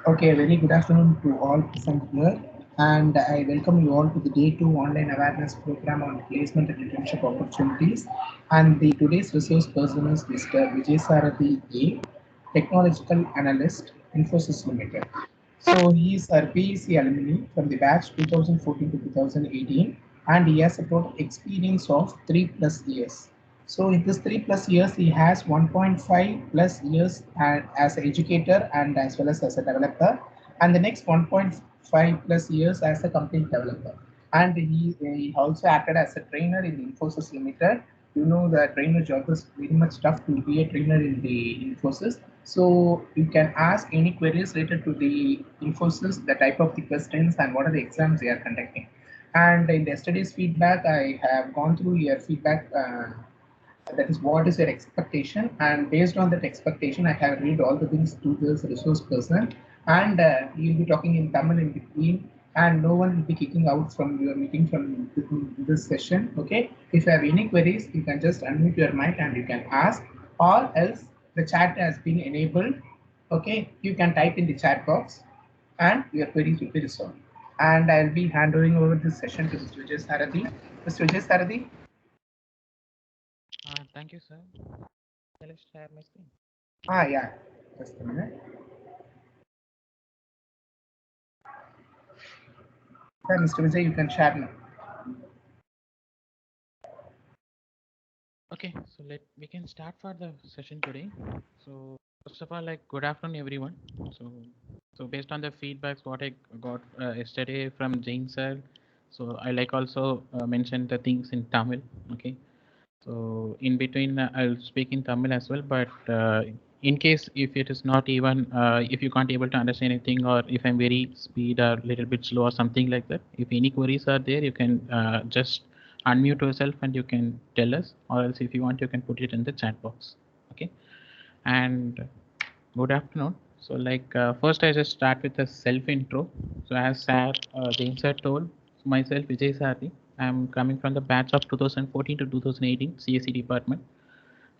Okay, very good afternoon to all present here, and I welcome you all to the Day 2 online awareness program on placement and internship opportunities. And the today's resource person is Mr. Vijay Sarathi A, Technological Analyst, Infosys Limited. So he is a PEC alumni from the batch 2014 to 2018, and he has a total experience of 3 plus years. So in this 3 plus years, he has 1.5 plus years as an educator and as well as a developer, and the next 1.5 plus years as a complete developer. And he also acted as a trainer in the Infosys Limited. You know the trainer job is very much tough to be a trainer in the Infosys. So you can ask any queries related to the Infosys, the type of the questions, and what are the exams they are conducting. And in yesterday's feedback, I have gone through your feedback. That is what is your expectation, and based on that expectation I have read all the things to this resource person, and you'll be talking in Tamil in between, and no one will be kicking out from your meeting from this session. Okay, if you have any queries you can just unmute your mic and you can ask, or else the chat has been enabled. Okay, you can type in the chat box and your queries will be resolved. And I'll be handing over this session to Mr. Vijay Sarathi. Mr. Vijay Sarathi. Thank you, sir. Shall I share my screen? Yeah, just a minute. Yeah, Mr. Vijay, you can share now. Okay, so we can start for the session today. So first of all, good afternoon, everyone. So based on the feedbacks what I got yesterday from Jain sir, so I also mention the things in Tamil. Okay, so in between I'll speak in Tamil as well, but in case if it is not even if you can't able to understand anything, or if I'm very speed or little bit slow or something like that, if any queries are there, you can just unmute yourself and you can tell us, or else if you want you can put it in the chat box. Okay, and good afternoon. So first I just start with a self intro. So as sir Jain sir told, myself Vijay Sarthi. I'm coming from the batch of 2014 to 2018 CSE department,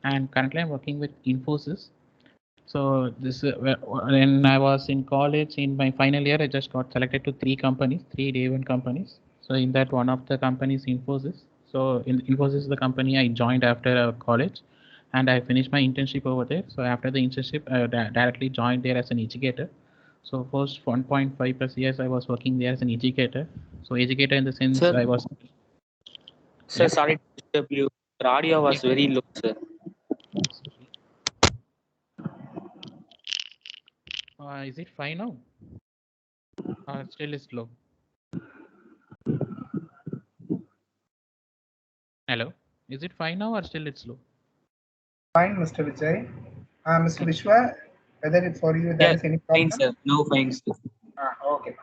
and currently I'm working with Infosys. So this when I was in college in my final year, I just got selected to three companies, three day one companies. So in that one of the companies Infosys. So in Infosys is the company I joined after college, and I finished my internship over there. So after the internship, I directly joined there as an educator. So first 1.5 plus years I was working there as an educator. So educator in the sense Sir, I was, sir, yeah. sorry to disturb you. Your audio Yeah. was very low, sir. Sorry. Is it fine now? Or still is low? Hello. Is it fine now or still it's low? Fine, Mr. Vijay. Mr. Okay. Vishwa, whether it for you there Yeah, is any fine, problem? sir. No, fine, sir. Okay.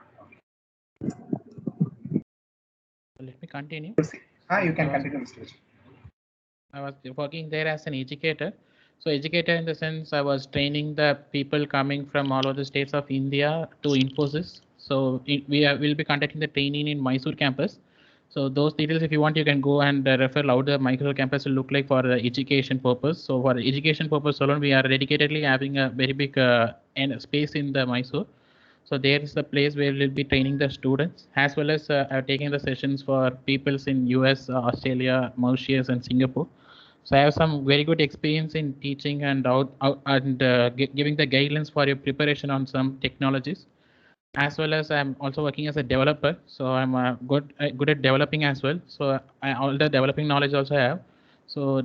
So let me continue. Proceed. You I can was continue, Mr. Vijay. working there as an educator. So educator in the sense I was training the people coming from all over the states of India to Infosys. So will be conducting the training in Mysore campus. So those details, if you want, you can go and refer how the Mysore campus will look like for the education purpose. So for education purpose alone, we are dedicatedly having a very big space in the Mysore. So there is the place where we'll be training the students, as well as taking the sessions for peoples in US, Australia, Mauritius, and Singapore. So I have some very good experience in teaching and giving the guidelines for your preparation on some technologies, as well as I'm also working as a developer. So I'm good at developing as well. So all the developing knowledge also I have. So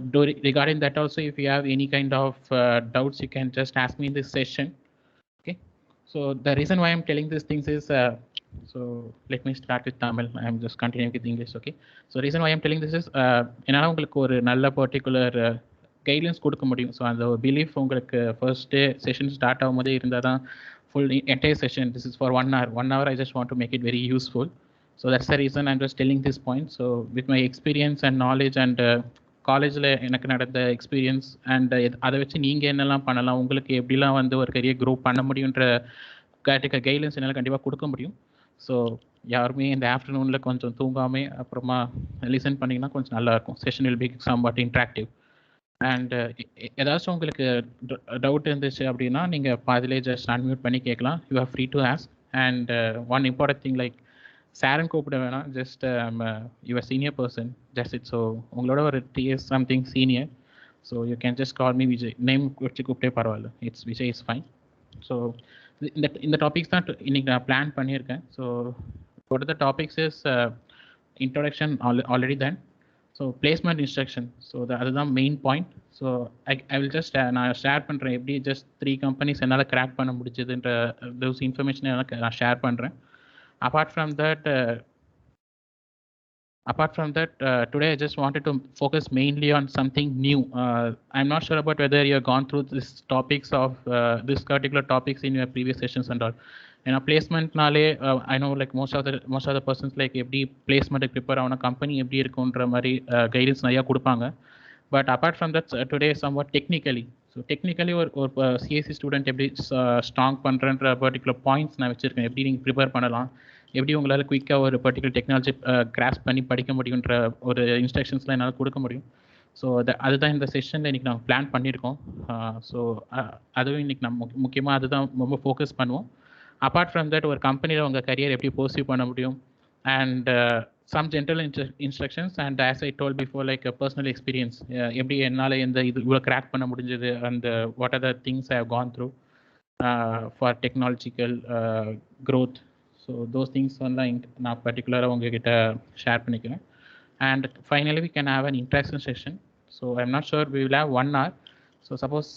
regarding that also, if you have any kind of doubts, you can just ask me in this session. Okay. So the reason why I'm telling these things is, so let me start with Tamil. I'm just continuing with English. Okay. So reason why I'm telling this is, என்னால் உங்களுக்கு ஒரு நல்ல particular guidelines கொடுக்க முடியும். So அந்த belief உங்களுக்கு first day session start ஆகும்போதே இருந்தால் தான் full entire session. This is for 1 hour. 1 hour, I just want to make it very useful. So that's the reason I'm just telling this point. So with my experience and knowledge and காலேஜில் எனக்கு நடந்த experience and அதை வச்சு நீங்கள் என்னெல்லாம் பண்ணலாம், உங்களுக்கு எப்படிலாம் ஒரு கரியர் க்ரோ பண்ண முடியுன்ற கைட்லைன்ஸ் என்னால் கண்டிப்பாக கொடுக்க முடியும். ஸோ யாருமே இந்த ஆஃப்டர்நூனில் கொஞ்சம் தூங்காமல் அப்புறமா லிசன் பண்ணிங்கன்னா கொஞ்சம் நல்லாயிருக்கும். Session will be somewhat interactive. And ஏதாச்சும் உங்களுக்கு டவுட் இருந்துச்சு அப்படின்னா நீங்கள் பாதிலே ஜஸ்ட் அன்மியூட் பண்ணி கேட்கலாம். You are free to ask. And one important thing, like சாருன்னு கூப்பிட வேணாம், just your senior person, just it. So உங்களோட ஒரு 3 years something senior. So you can just call me Vijay. Name வச்சு கூப்பிட்டே பரவாயில்ல, it's Vijay is fine. So இந்த topics தான் இன்னைக்கு நான் பிளான் பண்ணியிருக்கேன். So what are the topics is introduction already done. So placement instruction, so அதுதான் main point. So I will just நான் ஷேர் பண்ணுறேன் எப்படி ஜஸ்ட் 3 companies என்னால் கிராக் பண்ண முடிஞ்சதுன்ற தோஸ் இன்ஃபர்மேஷன் எனக்கு நான் ஷேர் பண்ணுறேன். Apart from that, today I just wanted to focus mainly on something new. I'm not sure about whether you have gone through this this particular topics in your previous sessions and all. ஏன்னா பிளேஸ்மெண்ட்னாலே I know like most of the persons like எப்படி பிளேஸ்மெண்ட்டுக்கு prepare ஆகணும், company எப்படி இருக்குன்ற மாதிரி guidance நிறையா கொடுப்பாங்க. But apart from that today somewhat technically, so technically ஒரு சிஎஸ்சி ஸ்டூடெண்ட் எப்படி ஸ்ட்ராங் பண்ணுறன்ற பர்டிகுலர் பாயிண்ட்ஸ் நான் வச்சுருக்கேன். எப்படி நீங்கள் ப்ரிப்பேர் பண்ணலாம், எப்படி உங்களால் குயிக்காக ஒரு பர்டிகுலர் டெக்னாலஜி கிராஸ் பண்ணி படிக்க முடியுன்ற ஒரு இன்ஸ்ட்ரக்ஷன்ஸ்லாம் என்னால் கொடுக்க முடியும். ஸோ அதுதான் இந்த செஷனில் இன்றைக்கி நாங்கள் பிளான் பண்ணியிருக்கோம். ஸோ அதுவும் இன்றைக்கி நம்ம முக்கியமாக அதுதான் ரொம்ப ஃபோக்கஸ் பண்ணுவோம். அப்பார்ட் ஃப்ரம் தட் ஒரு கம்பெனியில் உங்கள் கரியர் எப்படி பர்சியூ பண்ண முடியும், and some general instructions, and as I told before like personal experience, எப்படி என்னால் இவ்வளோ கிராக் பண்ண முடிஞ்சது, and what are the things I have gone through for technological growth. So those things வந்து நான் பர்டிகுலராக உங்ககிட்ட ஷேர் பண்ணிக்கிறேன். And finally we can have an interaction session. So I am not sure we will have 1 hour. So suppose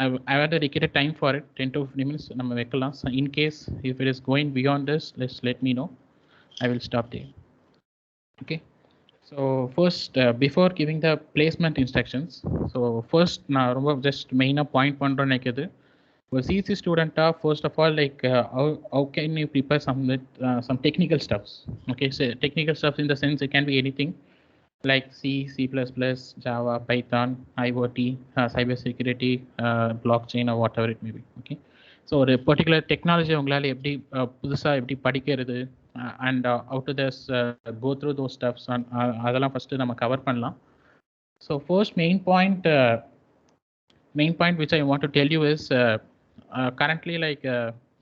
I had a dedicated time for it, 10 to 15 minutes நம்ம வைக்கலாம். So in case if it is going beyond this, let me know. I will stop there. Okay. So first, before giving the placement instructions, so first நான் ரொம்ப just மெயினாக point பண்ணுறேன் நினைக்கிது. ஒரு CC ஸ்டூடெண்ட்டாக first of all like how can you prepare some technical stuffs. Okay, so technical stuff in the sense it can be anything like C, C++, Java, Python, IoT, cybersecurity, blockchain or whatever it may be. Okay, so ஒரு particular technology உங்களால் எப்படி புதுசாக எப்படி படிக்கிறது and how to this go through those steps, அதெல்லாம் first நம்ம cover பண்ணலாம். So first main point which I want to tell you is currently like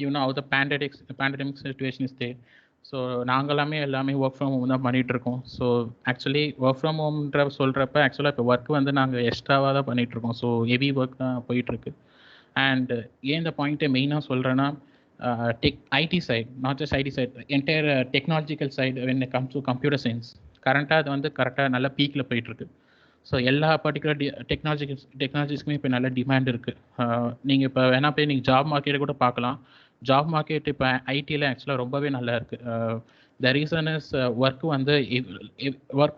you know how the pandemic situation is there. So நாங்கள் எல்லாமே work from home தான் பண்ணிகிட்ருக்கோம். So actually work from ஹோம்ன்ற சொல்கிறப்ப ஆக்சுவலாக இப்போ work வந்து நாங்கள் எக்ஸ்ட்ராவாக தான் பண்ணிகிட்ருக்கோம். ஸோ ஹெவி ஒர்க் தான் போயிட்டுருக்கு. அண்ட் ஏன் இந்த பாயிண்ட்டை மெயினாக சொல்கிறேன்னா IT side, not just IT side, entire technological side when it comes to computer science கரண்ட்டாக அது வந்து கரெக்டாக நல்ல பீக்கில் போயிட்டுருக்கு. ஸோ எல்லா பர்டிகுலர் டெக்னாலஜிஸ்க்குமே இப்போ நல்ல டிமாண்ட் இருக்குது. நீங்கள் இப்போ வேணா போய் நீங்கள் ஜாப் மார்க்கெட்டை கூட பார்க்கலாம். ஜாப் மார்க்கெட் இப்போ ஐடியில் ஆக்சுவலாக ரொம்பவே நல்லா இருக்குது. த ரீசன் இஸ் ஒர்க்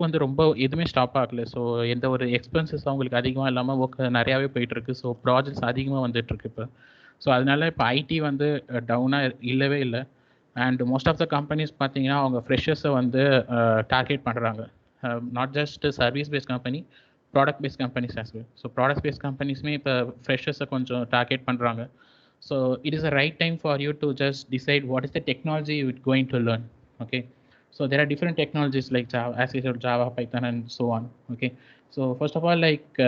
வந்து ரொம்ப எதுவுமே ஸ்டாப் ஆகலை. ஸோ எந்த ஒரு எக்ஸ்பென்சஸ் அவங்களுக்கு அதிகமாக இல்லாமல் ஒர்க் நிறையாவே போயிட்டுருக்கு. ஸோ ப்ராஜெக்ட்ஸ் அதிகமாக வந்துட்டுருக்கு இப்போ. ஸோ அதனால இப்போ ஐடி வந்து டவுனாக இல்லவே இல்லை. And most of the companies பார்த்தீங்கன்னா அவங்க ஃப்ரெஷர்ஸை வந்து டார்கெட் பண்ணுறாங்க. Not just service based company, product based companies as well. So product based கம்பெனிஸுமே இப்போ ஃப்ரெஷர்ஸை கொஞ்சம் டார்கெட் பண்ணுறாங்க. So it is a right time for you to just decide what is the technology you're going to learn. Okay, so there are different technologies like Java, as I said, Java, Python and so on. Okay, so first of all, like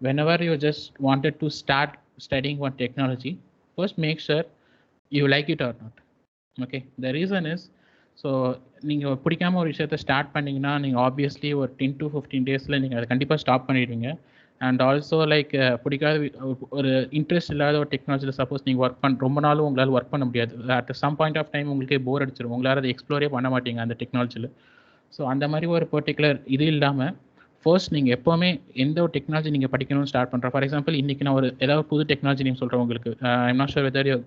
whenever you just wanted to start studying one technology, first make sure you like it or not. Okay, the reason is, so நீங்கள் பிடிக்காம ஒரு விஷயத்தை start பண்ணிங்கன்னா நீங்கள் obviously ஒரு 10 to 15 days நீங்கள் அதை கண்டிப்பாக ஸ்டாப் பண்ணிடுவீங்க. அண்ட் ஆல்சோ லைக் பிடிக்காத ஒரு இன்ட்ரெஸ்ட் இல்லாத ஒரு டெக்னாலஜியில் சப்போஸ் நீங்கள் ரொம்ப நாளும் உங்களால் ஒர்க் பண்ண முடியாது. At some point of time உங்களுக்கே போர் அடிச்சிடும், உங்களால் அதை எக்ஸ்ப்ளோரே பண்ண மாட்டீங்க அந்த டெக்னாலஜியில். ஸோ அந்த மாதிரி ஒரு பர்டிகுலர் இது இல்லாமல் ஃபர்ஸ்ட் நீங்கள் எப்போவுமே எந்த ஒரு டெக்னாலஜி நீங்கள் படிக்கணும்னு ஸ்டார்ட் பண்ணுறோம். ஃபார் எக்ஸாம்பிள் இன்றைக்கி நான் ஏதாவது புது டெக்னாலஜி நீங்கள் சொல்கிறேன் உங்களுக்கு, ஐ am not sure whether you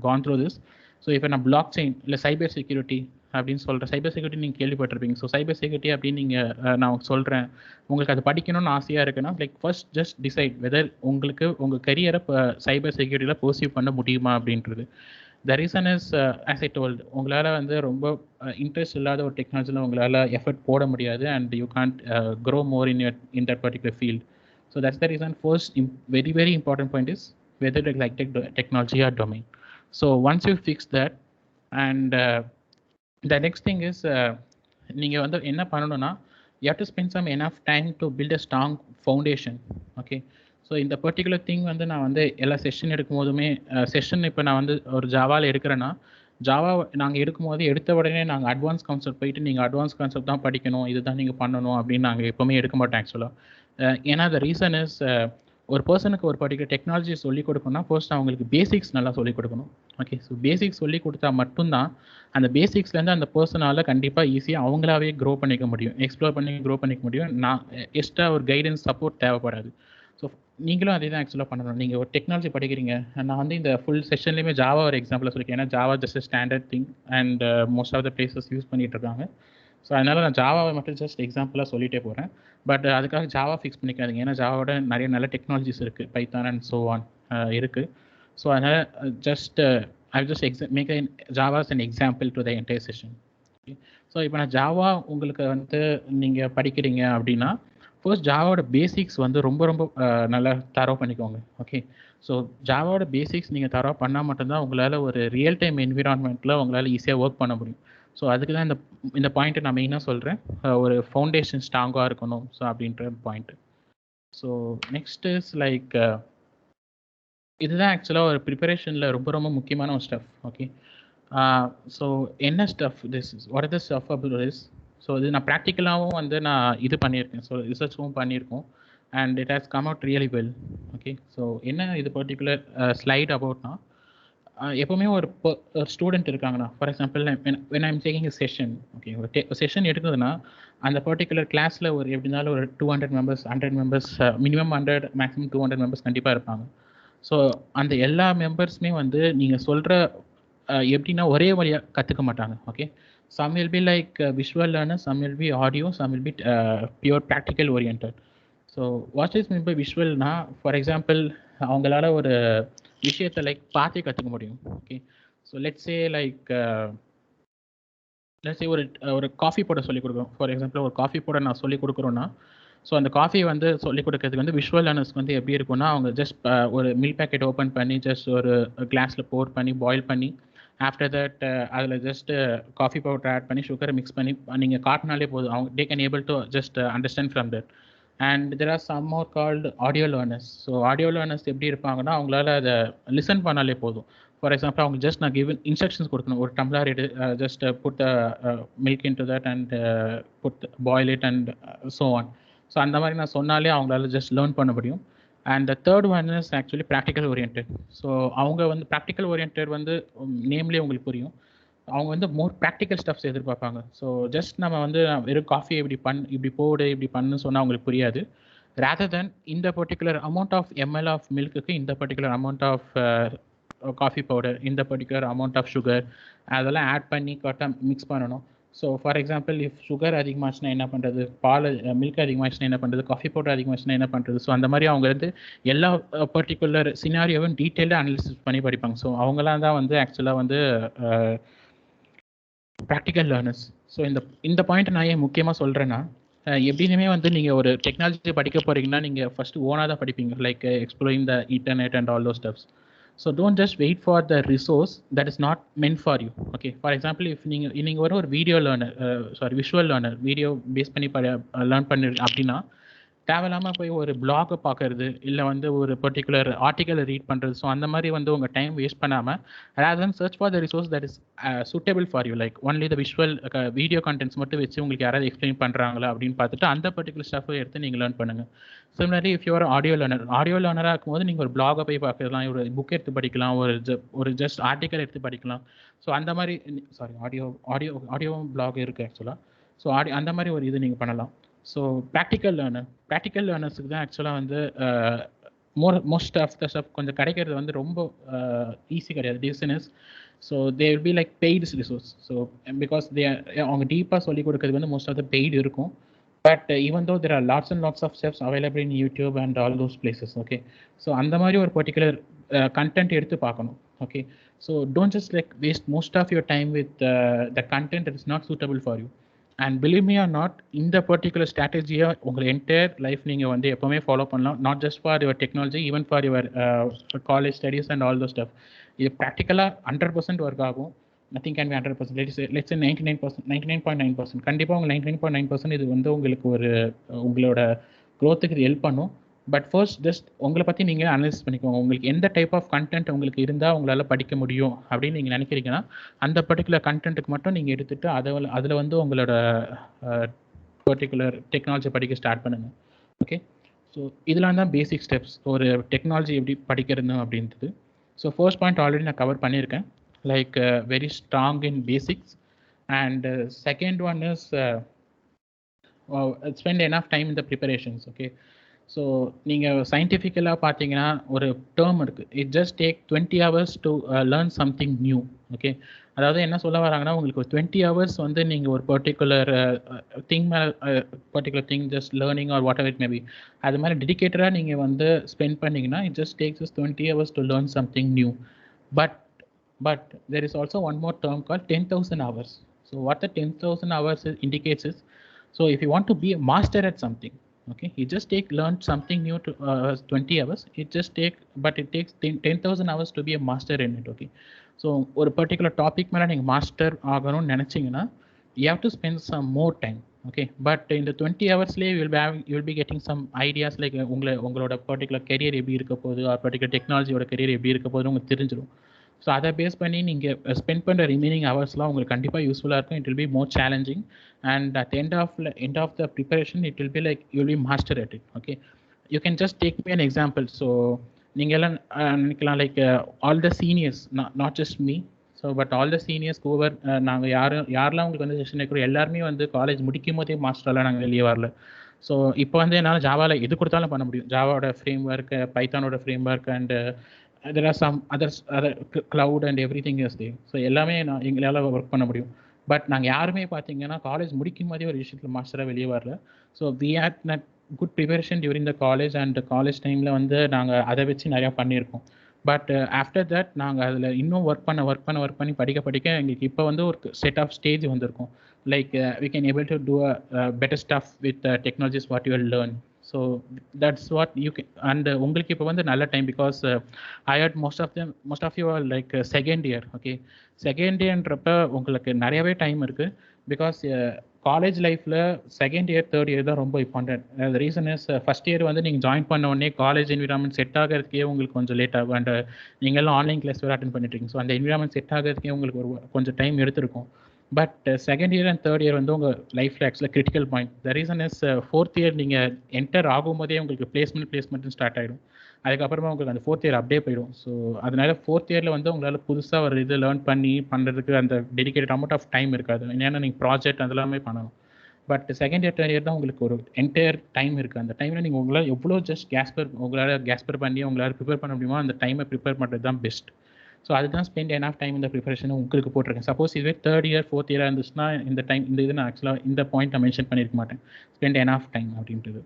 gone through this. So இப்போ நான் பிளாக் செயின் இல்லை சைபர் செக்யூரிட்டி அப்படின்னு சொல்கிறேன். சைபர் செக்யூரிட்டி நீங்கள் கேள்விப்பட்டிருப்பீங்க. ஸோ சைபர் செக்யூரிட்டி அப்படின்னு நீங்கள் நான் சொல்கிறேன், உங்களுக்கு அது படிக்கணும்னு ஆசையாக இருக்குன்னா like first just decide whether உங்களுக்கு உங்கள் கரியரை இப்போ சைபர் செக்யூரிட்டியில் பர்சீவ் பண்ண முடியுமா அப்படின்றது. த reason is as I told, உங்களால் வந்து ரொம்ப இன்ட்ரெஸ்ட் இல்லாத ஒரு டெக்னாலஜியில் உங்களால் எஃபர்ட் போட முடியாது and you can't grow more in that particular field. So that's the reason first very very important point is whether you like technology R domain. So once you fix that and the next thing is நீங்கள் வந்து என்ன பண்ணணும்னா you have to spend some enough time to build a strong foundation. Okay, so இந்த particular thing வந்து நான் வந்து எல்லா session எடுக்கும் போதுமே செஷன் இப்போ நான் வந்து ஒரு ஜாவாவில் எடுக்கிறேன்னா ஜாவா நாங்கள் எடுக்கும்போது எடுத்த உடனே நாங்கள் அட்வான்ஸ் கான்செப்ட் போயிட்டு நீங்கள் அட்வான்ஸ் கான்செப்ட் தான் படிக்கணும், இதுதான் நீங்கள் பண்ணணும் அப்படின்னு நாங்கள் எப்போவுமே எடுக்க மாட்டோம் ஆக்சுவலாக. ஏன்னா த ரீசன் இஸ் ஒரு பர்சனுக்கு ஒரு பர்டிகுலர் டெக்னாலஜி சொல்லிக் கொடுக்கணும்னா ஃபர்ஸ்ட் அவங்களுக்கு பேசிக்ஸ் நல்லா சொல்லிக் கொடுக்கணும். ஓகே, ஸோ பேசிக்ஸ் சொல்லி கொடுத்தா மட்டும்தான் அந்த பேசிக்ஸ்லேருந்து அந்த பர்சனால் கண்டிப்பாக ஈஸியாக அவங்களாவே க்ரோ பண்ணிக்க முடியும், எக்ஸ்ப்ளோர் பண்ணி க்ரோ பண்ணிக்க முடியும். நான் எக்ஸ்ட்ரா ஒரு கைடன்ஸ் சப்போர்ட் தேவைப்படாது. ஸோ நீங்களும் அதே தான் ஆக்சுவலாக பண்ணணும். நீங்கள் ஒரு டெக்னாலஜி படிக்கிறீங்க, நான் வந்து இந்த ஃபுல் செஷன்லேயுமே ஜாவா ஒரு எக்ஸாம்பிளாக சொல்லியிருக்கேன். ஏன்னா Java just standard thing and most of the places use பண்ணிட்டு இருக்காங்க. ஸோ அதனால் நான் ஜாவாவை மட்டும் ஜஸ்ட் எக்ஸாம்பிளாக சொல்லிட்டே போகிறேன். பட் அதுக்காக ஜாவா ஃபிக்ஸ் பண்ணிக்காதீங்க, ஏன்னா ஜாவாவோட நிறைய நல்ல டெக்னாலஜிஸ் இருக்குது, பைத்தான் அண்ட் ஸோ ஆன் இருக்குது. ஸோ அதனால் just I just make Java as an example to the entire session. Okay, so இப்போ நான் ஜாவா உங்களுக்கு வந்து நீங்கள் படிக்கிறீங்க அப்படின்னா ஃபர்ஸ்ட் ஜாவாவோட பேசிக்ஸ் வந்து ரொம்ப ரொம்ப நல்லா தரவு பண்ணிக்கோங்க. ஓகே, ஸோ ஜாவாவோட பேசிக்ஸ் நீங்கள் தரவு பண்ணால் மட்டும்தான் உங்களால் ஒரு ரியல் டைம் என்விரான்மெண்ட்டில் உங்களால் ஈஸியாக ஒர்க் பண்ண முடியும். ஸோ அதுக்கு தான் இந்த பாயிண்ட்டை நான் மெயினாக சொல்கிறேன், ஒரு ஃபவுண்டேஷன் ஸ்ட்ராங்காக இருக்கணும் ஸோ அப்படின்ற point. So next is like இதுதான் ஆக்சுவலாக ஒரு ப்ரிப்பரேஷனில் ரொம்ப ரொம்ப முக்கியமான ஒரு ஸ்டஃப். ஓகே, ஸோ என்ன stuff this is, what is the stuff about this? So இது நான் ப்ராக்டிக்கலாகவும் வந்து நான் இது பண்ணியிருக்கேன், ஸோ ரிசர்ச்சும் பண்ணியிருக்கோம் and it has come out really well. Okay, so என்ன இது பர்டிகுலர் ஸ்லைட் அபவுட்னா, எப்போவுமே ஒரு ஸ்டூடெண்ட் இருக்காங்கன்னா, for example when I'm taking a session, okay, ஒரு செஷன் எடுக்குதுன்னா அந்த பர்டிகுலர் கிளாஸில் ஒரு எப்படி இருந்தாலும் ஒரு 200 members 100 members minimum 100 maximum 200 members கண்டிப்பாக இருப்பாங்க. ஸோ அந்த எல்லா மெம்பர்ஸுமே வந்து நீங்கள் சொல்கிற எப்படின்னா ஒரே வழியாக கற்றுக்க மாட்டாங்க. Okay, some will be like visual learners, some will be audio, some will be pure practical oriented. So what is meant by visual na, for example அவங்களால ஒரு விஷயத்தை லைக் பார்த்தே கற்றுக்க முடியும். Okay, so let's say like ஒரு coffee போட சொல்லிக் கொடுக்குறோம். ஃபார் எக்ஸாம்பிள் ஒரு காஃபி போட நான் சொல்லிக் கொடுக்குறோன்னா, ஸோ அந்த காஃபி வந்து சொல்லிக் கொடுக்கறதுக்கு வந்து விஷுவல் லேர்னர்ஸ்க்கு வந்து எப்படி இருக்குன்னா, அவங்க ஜஸ்ட் ஒரு மில்க் பேக்கெட் ஓப்பன் பண்ணி ஜஸ்ட் ஒரு கிளாஸில் போர் பண்ணி பாயில் பண்ணி ஆஃப்டர் தட் அதில் ஜஸ்ட் காஃபி பவுடர் ஆட் பண்ணி சுகரை மிக்ஸ் பண்ணி நீங்கள் காட்டினாலே போதும், அவங்க they can able to just understand from that. And there are some more called audio learners. So audio learners எப்படி இருப்பாங்கன்னா, அவங்களால அதை லிசன் பண்ணாலே போதும். ஃபார் எக்ஸாம்பிள் அவங்க ஜஸ்ட் நான் கிவன் இன்ஸ்ட்ரக்ஷன்ஸ் கொடுக்கணும், ஒரு டம்ளர் எடு, just put milk in to that and put boil it and so on. So அந்த மாதிரி நான் சொன்னாலே அவங்களால ஜஸ்ட் லேர்ன் பண்ண முடியும். And the third one is actually practical orient. So அவங்க வந்து ப்ராக்டிக்கல் ஓரியன்ட் வந்து நேம்லேயே உங்களுக்கு புரியும், அவங்க வந்து மோர் ப்ராக்டிக்கல் ஸ்டப்ஸ் எதிர்பார்ப்பாங்க. ஸோ ஜஸ்ட் நம்ம வந்து வெறும் காஃபி இப்படி போடு இப்படி பண்ணுன்னு சொன்னால் அவங்களுக்கு புரியாது. ரேதர் தென் இந்த particular amount of ML of மில்க்குக்கு இந்த particular amount of coffee powder, இந்த பர்டிகுலர் அமௌண்ட் ஆஃப் சுகர், அதெல்லாம் ஆட் பண்ணி கரெக்டாக மிக்ஸ் பண்ணணும். So for example if sugar அதிகமாச்சுன்னா என்ன பண்ணுறது, மில்க் அதிகமாச்சுன்னா என்ன பண்ணுறது, காஃபி பவுடர் அதிகமாச்சுன்னா என்ன பண்ணுறது. ஸோ அந்த மாதிரி அவங்க வந்து எல்லா பர்டிகுலர் சினாரியோவும் டீட்டெயிலாக அனாலிசிஸ் பண்ணி படிப்பாங்க. ஸோ அவங்களாம் தான் வந்து ஆக்சுவலாக வந்து ப்ராக்டிக்கல் லேர்னர்ஸ். ஸோ இந்த பாயிண்ட் நான் ஏன் முக்கியமாக சொல்கிறேன்னா, எப்படியுமே வந்து நீங்கள் ஒரு டெக்னாலஜி படிக்க போகிறீங்கன்னா நீங்கள் ஃபஸ்ட்டு ஓனாக தான் படிப்பீங்க, like exploring the internet and all those steps. So don't just wait for the resource that is not meant for you. Okay, for example if நீங்கள் ஒரு video learner, visual learner, video base பண்ணி learn பண்ணி அப்படின்னா தேவையில்லாமல் போய் ஒரு பிளாகை பார்க்கறது, இல்லை வந்து ஒரு பர்டிகுலர் ஆர்டிக்கலை ரீட் பண்ணுறது. ஸோ அந்த மாதிரி வந்து உங்கள் டைம் வேஸ்ட் பண்ணாமல் rather then search for the resource that is suitable for you, like only the visual video contents மட்டும் வச்சு உங்களுக்கு யாராவது எக்ஸ்பிளைன் பண்ணுறாங்களா அப்படின்னு பார்த்துட்டு அந்த பர்டிகுலர் ஸ்டஃப்பை எடுத்து நீங்கள் லேர்ன் பண்ணுங்கள். சிமிலர்லி இஃப் யூஆர் ஆடியோ லேர்னராக இருக்கும்போது நீங்கள் ஒரு பிளாகை போய் பார்க்கலாம், ஒரு புக் எடுத்து படிக்கலாம், ஒரு ஜஸ்ட் ஆர்டிக்கல் எடுத்து படிக்கலாம். ஸோ அந்த மாதிரி ஆடியோ பிளாக் இருக்குது ஆக்சுவலாக. ஸோ அந்த மாதிரி ஒரு இது நீங்கள் பண்ணலாம். ஸோ ப்ராக்டிக்கல் லேர்னர்ஸுக்கு தான் ஆக்சுவலாக வந்து மோஸ்ட் ஆஃப் த ஸ்டஃப் கொஞ்சம் கிடைக்கிறது வந்து ரொம்ப ஈஸி கிடையாது. Reason is so they will be like paid resource. So because அவங்க டீப்பாக சொல்லிக் கொடுக்குறது வந்து மோஸ்ட் ஆஃப் த பெய்டு இருக்கும். But even though there are lots and lots of steps available in YouTube and all those places. Okay, so அந்த மாதிரி ஒரு particular content எடுத்து பார்க்கணும். Okay, so don't just like waste most of your time with the content that is not suitable for you. And believe me or not, இந்த particular ஸ்ட்ராட்டஜியை உங்கள் entire life நீங்கள் வந்து எப்போவுமே ஃபாலோ பண்ணலாம். Not just for your technology, even for your college studies and all those stuff. இது ப்ராக்டிக்கலாக 100% work ஆகும். nothing can be 100%. Let's say 99%, 99.9%. கண்டிப்பாக உங்கள் 99.9% இது வந்து உங்களுக்கு ஒரு உங்களோட க்ரோத்துக்கு இது ஹெல்ப் பண்ணும். பட் ஃபர்ஸ்ட் ஜஸ்ட் உங்களை பற்றி நீங்கள் அனலைஸ் பண்ணிக்கோங்க. உங்களுக்கு எந்த டைப் ஆஃப் கண்டென்ட் உங்களுக்கு இருந்தால் உங்களால் படிக்க முடியும் அப்படின்னு நீங்கள் நினைக்கிறீங்கன்னா அந்த பர்டிகுலர் கண்டென்ட்டுக்கு மட்டும் நீங்கள் எடுத்துகிட்டு அதில் வந்து உங்களோட பர்டிகுலர் டெக்னாலஜி படிக்க ஸ்டார்ட் பண்ணுங்கள். ஓகே, ஸோ இதெல்லாம் தான் பேசிக் ஸ்டெப்ஸ் ஒரு டெக்னாலஜி எப்படி படிக்கிறது அப்படின்றது. ஸோ ஃபர்ஸ்ட் பாயிண்ட் ஆல்ரெடி நான் கவர் பண்ணியிருக்கேன், like very strong in basics, and second one is spend enough time in the preparations. Okay, so நீங்கள் சயின்டிஃபிக்கலாக பார்த்தீங்கன்னா ஒரு டேர்ம் இருக்குது, it just take 20 hours to learn something new. Okay, அதாவது என்ன சொல்ல வராங்கன்னா உங்களுக்கு ஒரு 20 hours வந்து நீங்கள் ஒரு particular thing just learning or whatever it maybe அது மாதிரி டெடிக்கேட்டடாக நீங்கள் வந்து ஸ்பெண்ட் பண்ணிங்கன்னா it just takes 20 hours to learn something new. But there is also one more term called 10,000 hours. So what the 10,000 hours indicates is, so if you want to be a master at something, okay, you just learn something new to 20 hours. It takes 10,000 hours to be a master in it. Okay, so ஒரு particular topic மேலே நீங்கள் master ஆகணும்னு நினச்சிங்கன்னா you have to spend some more time. Okay, but in the 20 hours you will be getting some ideas like உங்களோட particular career எப்படி இருக்க போகுது, or particular technology-யோட career எப்படி இருக்க போகுது உங்களுக்கு தெரிஞ்சிடும். ஸோ அதை பேஸ் பண்ணி நீங்கள் ஸ்பெண்ட் பண்ணுற ரிமைனிங் ஹவர்ஸ்லாம் உங்களுக்கு கண்டிப்பாக யூஸ்ஃபுல்லாக இருக்கும். It will be more challenging, and at end of the preparation it will be like you will be master at it. Okay, you can just take me an example. So நீங்கள் எல்லாம் நினைக்கலாம் like all the seniors, not just me, so but all the seniors over நாங்கள் யாரெல்லாம் உங்களுக்கு வந்து session இருக்கிறோம் எல்லாருமே வந்து காலேஜ் முடிக்கும் போதே மாஸ்டரெல்லாம் நாங்கள் வெளியே வரல. ஸோ இப்போ வந்து என்னால் ஜாவாவில் எது கொடுத்தாலும் பண்ண முடியும். ஜாவாவோட ஃப்ரேம் ஒர்க், பைத்தானோட framework, and there are some other cloud and everything is there. So எல்லாமே எங்களால் ஒர்க் பண்ண முடியும். பட் நாங்கள் யாருமே பார்த்தீங்கன்னா காலேஜ் முடிக்கும் போதே ஒரு விஷயத்தில் மாஸ்டராக வெளியே வரல. So we had not good preparation during the college, and college டைமில் வந்து நாங்கள் அதை வச்சு நிறையா பண்ணியிருக்கோம். பட் ஆஃப்டர் தட் நாங்கள் அதில் இன்னும் ஒர்க் பண்ணி படிக்க எங்களுக்கு இப்போ வந்து ஒரு செட் ஆஃப் ஸ்டேஜ் வந்திருக்கும். Like we can able to do a better stuff with technologies what you will learn. So that's what you can. And உங்களுக்கு இப்போ வந்து நல்ல time, because I had most of you are like second year. Okay, second இயர்ன்றப்ப உங்களுக்கு நிறையவே time இருக்குது, because college லைஃப்பில் second year third year தான் ரொம்ப important. The reason is first year வந்து நீங்கள் ஜாயின் பண்ண உடனே காலேஜ் என்விரான்மெண்ட் செட் ஆகிறதுக்கே உங்களுக்கு கொஞ்சம் லேட் ஆகும். அண்ட் நீங்கள்லாம் ஆன்லைன் கிளாஸ் வேறு அட்டன் பண்ணிட்டுருக்கீங்க. ஸோ அந்த என்விரான்மெண்ட் செட் ஆகிறதுக்கே உங்களுக்கு கொஞ்சம் டைம் எடுத்திருக்கும். But second year and third year வந்து உங்கள் லைஃப்பில் ஆக்சுவலாக critical point. The reason is fourth year நீங்கள் என்டர் ஆகும்போதே உங்களுக்கு பிளேஸ்மெண்ட்டும் ஸ்டார்ட் ஆகிடும். அதுக்கப்புறமா உங்களுக்கு அந்த ஃபோர்த் இயர் அப்படியே போயிடும். ஸோ அதனால ஃபோர்த் இயரில் வந்து உங்களால் புதுசாக ஒரு இது லேர்ன் பண்ணுறதுக்கு அந்த டெடிகேட்டட் அமௌண்ட் ஆஃப் டைம் இருக்காது. ஏன்னா நீங்கள் ப்ராஜெக்ட் அதெல்லாமே பண்ணணும். But second year third year தான் உங்களுக்கு ஒரு என்டையர் டைம் இருக்குது. அந்த டைமில் நீங்கள் உங்களால் எவ்வளோ ஜஸ்ட் உங்களால் கேஸ்பர் பண்ணி உங்களால் ப்ரிப்பேர் பண்ண முடியுமோ அந்த டைமை ப்ரிப்பேர் பண்ணுறது தான் பெஸ்ட். ஸோ அதுதான் ஸ்பெண்ட் என் ஆஃப் டைம் இந்த ப்ரிப்பரேஷன் உங்களுக்கு போட்டிருக்கேன். சப்போஸ் இதுவே தேர்ட் இயர் ஃபோர்த் இயராக இருந்துச்சுன்னா இந்த இது நான் ஆக்சுவலாக இந்த பாயிண்ட் நான் மென்ஷன் பண்ணியிருக்க மாட்டேன், ஸ்பெண்ட் என் ஆஃப் டைம் அப்படின்றது.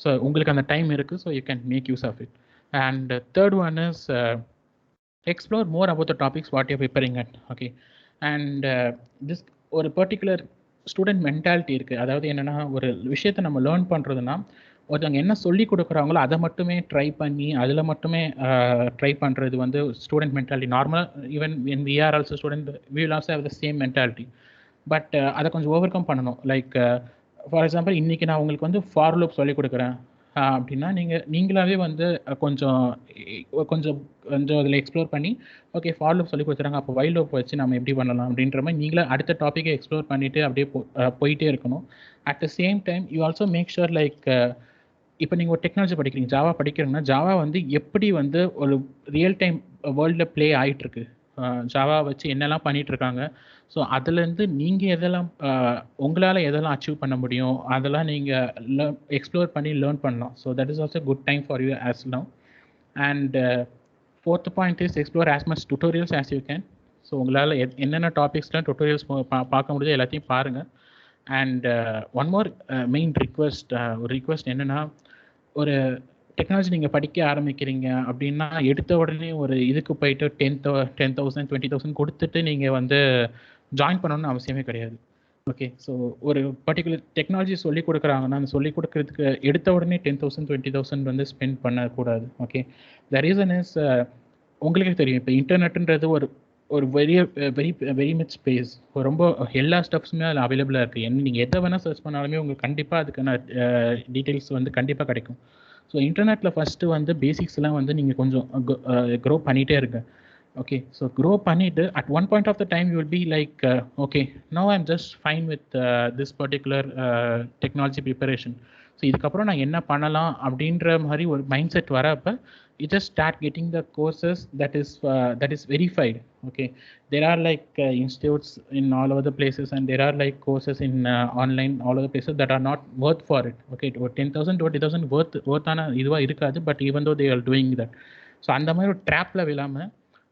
ஸோ உங்களுக்கு அந்த டைம் இருக்குது, so you can make use of it. And third one is explore more about the topics what you preparing at. Okay, and this ஒரு பர்டிகுலர் ஸ்டூடெண்ட் மென்டாலிட்டி இருக்குது. அதாவது என்னென்னா ஒரு விஷயத்தை நம்ம லேர்ன் பண்ணுறதுனா ஒருத்தவங்க என்ன சொல்லி கொடுக்குறாங்களோ அதை மட்டுமே ட்ரை பண்ணி அதில் மட்டுமே ட்ரை பண்ணுறது வந்து ஸ்டூடெண்ட் மென்டாலிட்டி. நார்மலாக even when we are also student we will also have the same mentality. But அதை கொஞ்சம் ஓவர் கம் பண்ணணும். லைக் ஃபார் எக்ஸாம்பிள் இன்றைக்கி நான் உங்களுக்கு வந்து ஃபார் லூப் சொல்லி கொடுக்குறேன் அப்படின்னா நீங்களாவே வந்து கொஞ்சம் கொஞ்சம் கொஞ்சம் அதில் எக்ஸ்ப்ளோர் பண்ணி ஓகே ஃபார் லூப் சொல்லி கொடுத்துறாங்க, அப்போ வைல் லூப் வச்சு நம்ம எப்படி பண்ணலாம் அப்படின்ற மாதிரி நீங்களே அடுத்த டாப்பிக்கை எக்ஸ்ப்ளோர் பண்ணிவிட்டு அப்படியே போயிட்டே இருக்கணும். At the same time you also make sure like இப்போ நீங்கள் ஒரு டெக்னாலஜி படிக்கிறீங்க, ஜாவா படிக்கிறீங்கன்னா ஜாவா வந்து எப்படி வந்து ஒரு ரியல் டைம் வேர்ல்டில் ப்ளே ஆகிட்டுருக்கு, ஜாவா வச்சு என்னெல்லாம் பண்ணிகிட்ருக்காங்க. ஸோ அதுலேருந்து நீங்கள் எதெல்லாம் உங்களால் எதெல்லாம் அச்சீவ் பண்ண முடியும் அதெல்லாம் நீங்கள் எக்ஸ்ப்ளோர் பண்ணி லேர்ன் பண்ணலாம். So that is also good time for you as now. And fourth point is explore as much tutorials as you can. So உங்களால் என்னென்ன டாபிக்ஸ்லாம் டுட்டோரியல்ஸ் பார்க்க முடியுதோ எல்லாத்தையும் பாருங்கள். அண்ட் ஒன் மோர் மெயின் ஒரு ரிக்வெஸ்ட் என்னென்னா, ஒரு டெக்னாலஜி நீங்கள் படிக்க ஆரம்பிக்கிறீங்க அப்படின்னா எடுத்த உடனே ஒரு இதுக்கு போயிட்டு 10,000 20,000 கொடுத்துட்டு நீங்கள் வந்து ஜாயின் பண்ணணும்னு அவசியமே கிடையாது. ஓகே, ஸோ ஒரு பர்டிகுலர் டெக்னாலஜி சொல்லிக் கொடுக்குறாங்கன்னா அந்த சொல்லிக் கொடுக்கறதுக்கு எடுத்த உடனே 10,000 20,000 வந்து ஸ்பெண்ட் பண்ணக்கூடாது. ஓகே, த ரீசன் இஸ் உங்களுக்கே தெரியும், இப்போ இன்டர்நெட்டுன்றது ஒரு ஒரு வெரி மச் ஸ்பேஸ், ரொம்ப எல்லா ஸ்டெப்ஸுமே அதில் அவைலபிளாக இருக்குது. நீங்கள் எதை வேணால் சர்ச் பண்ணாலுமே உங்களுக்கு கண்டிப்பாக அதுக்கான டீட்டெயில்ஸ் வந்து கண்டிப்பாக கிடைக்கும். ஸோ இன்டர்நெட்டில் ஃபஸ்ட்டு வந்து பேசிக்ஸ்லாம் வந்து நீங்கள் கொஞ்சம் க்ரோ பண்ணிகிட்டே இருங்க. ஓகே, ஸோ க்ரோ பண்ணிவிட்டு at one point of the time you will be like okay, now I am just fine with this particular technology preparation. So இதுக்கப்புறம் நான் என்ன பண்ணலாம் அப்படின்ற மாதிரி ஒரு மைண்ட் செட் வரப்போ you just start getting the courses that is verified. Okay, there are like institutes in all over the places, and there are like courses in online all over the places that are not worth for it. Okay, 10,000 20,000 worth ஆன இதுவா இருக்காது, but even though they are doing that. So அந்த மாதிரி ஒரு ட்ராப்ல விழாமல்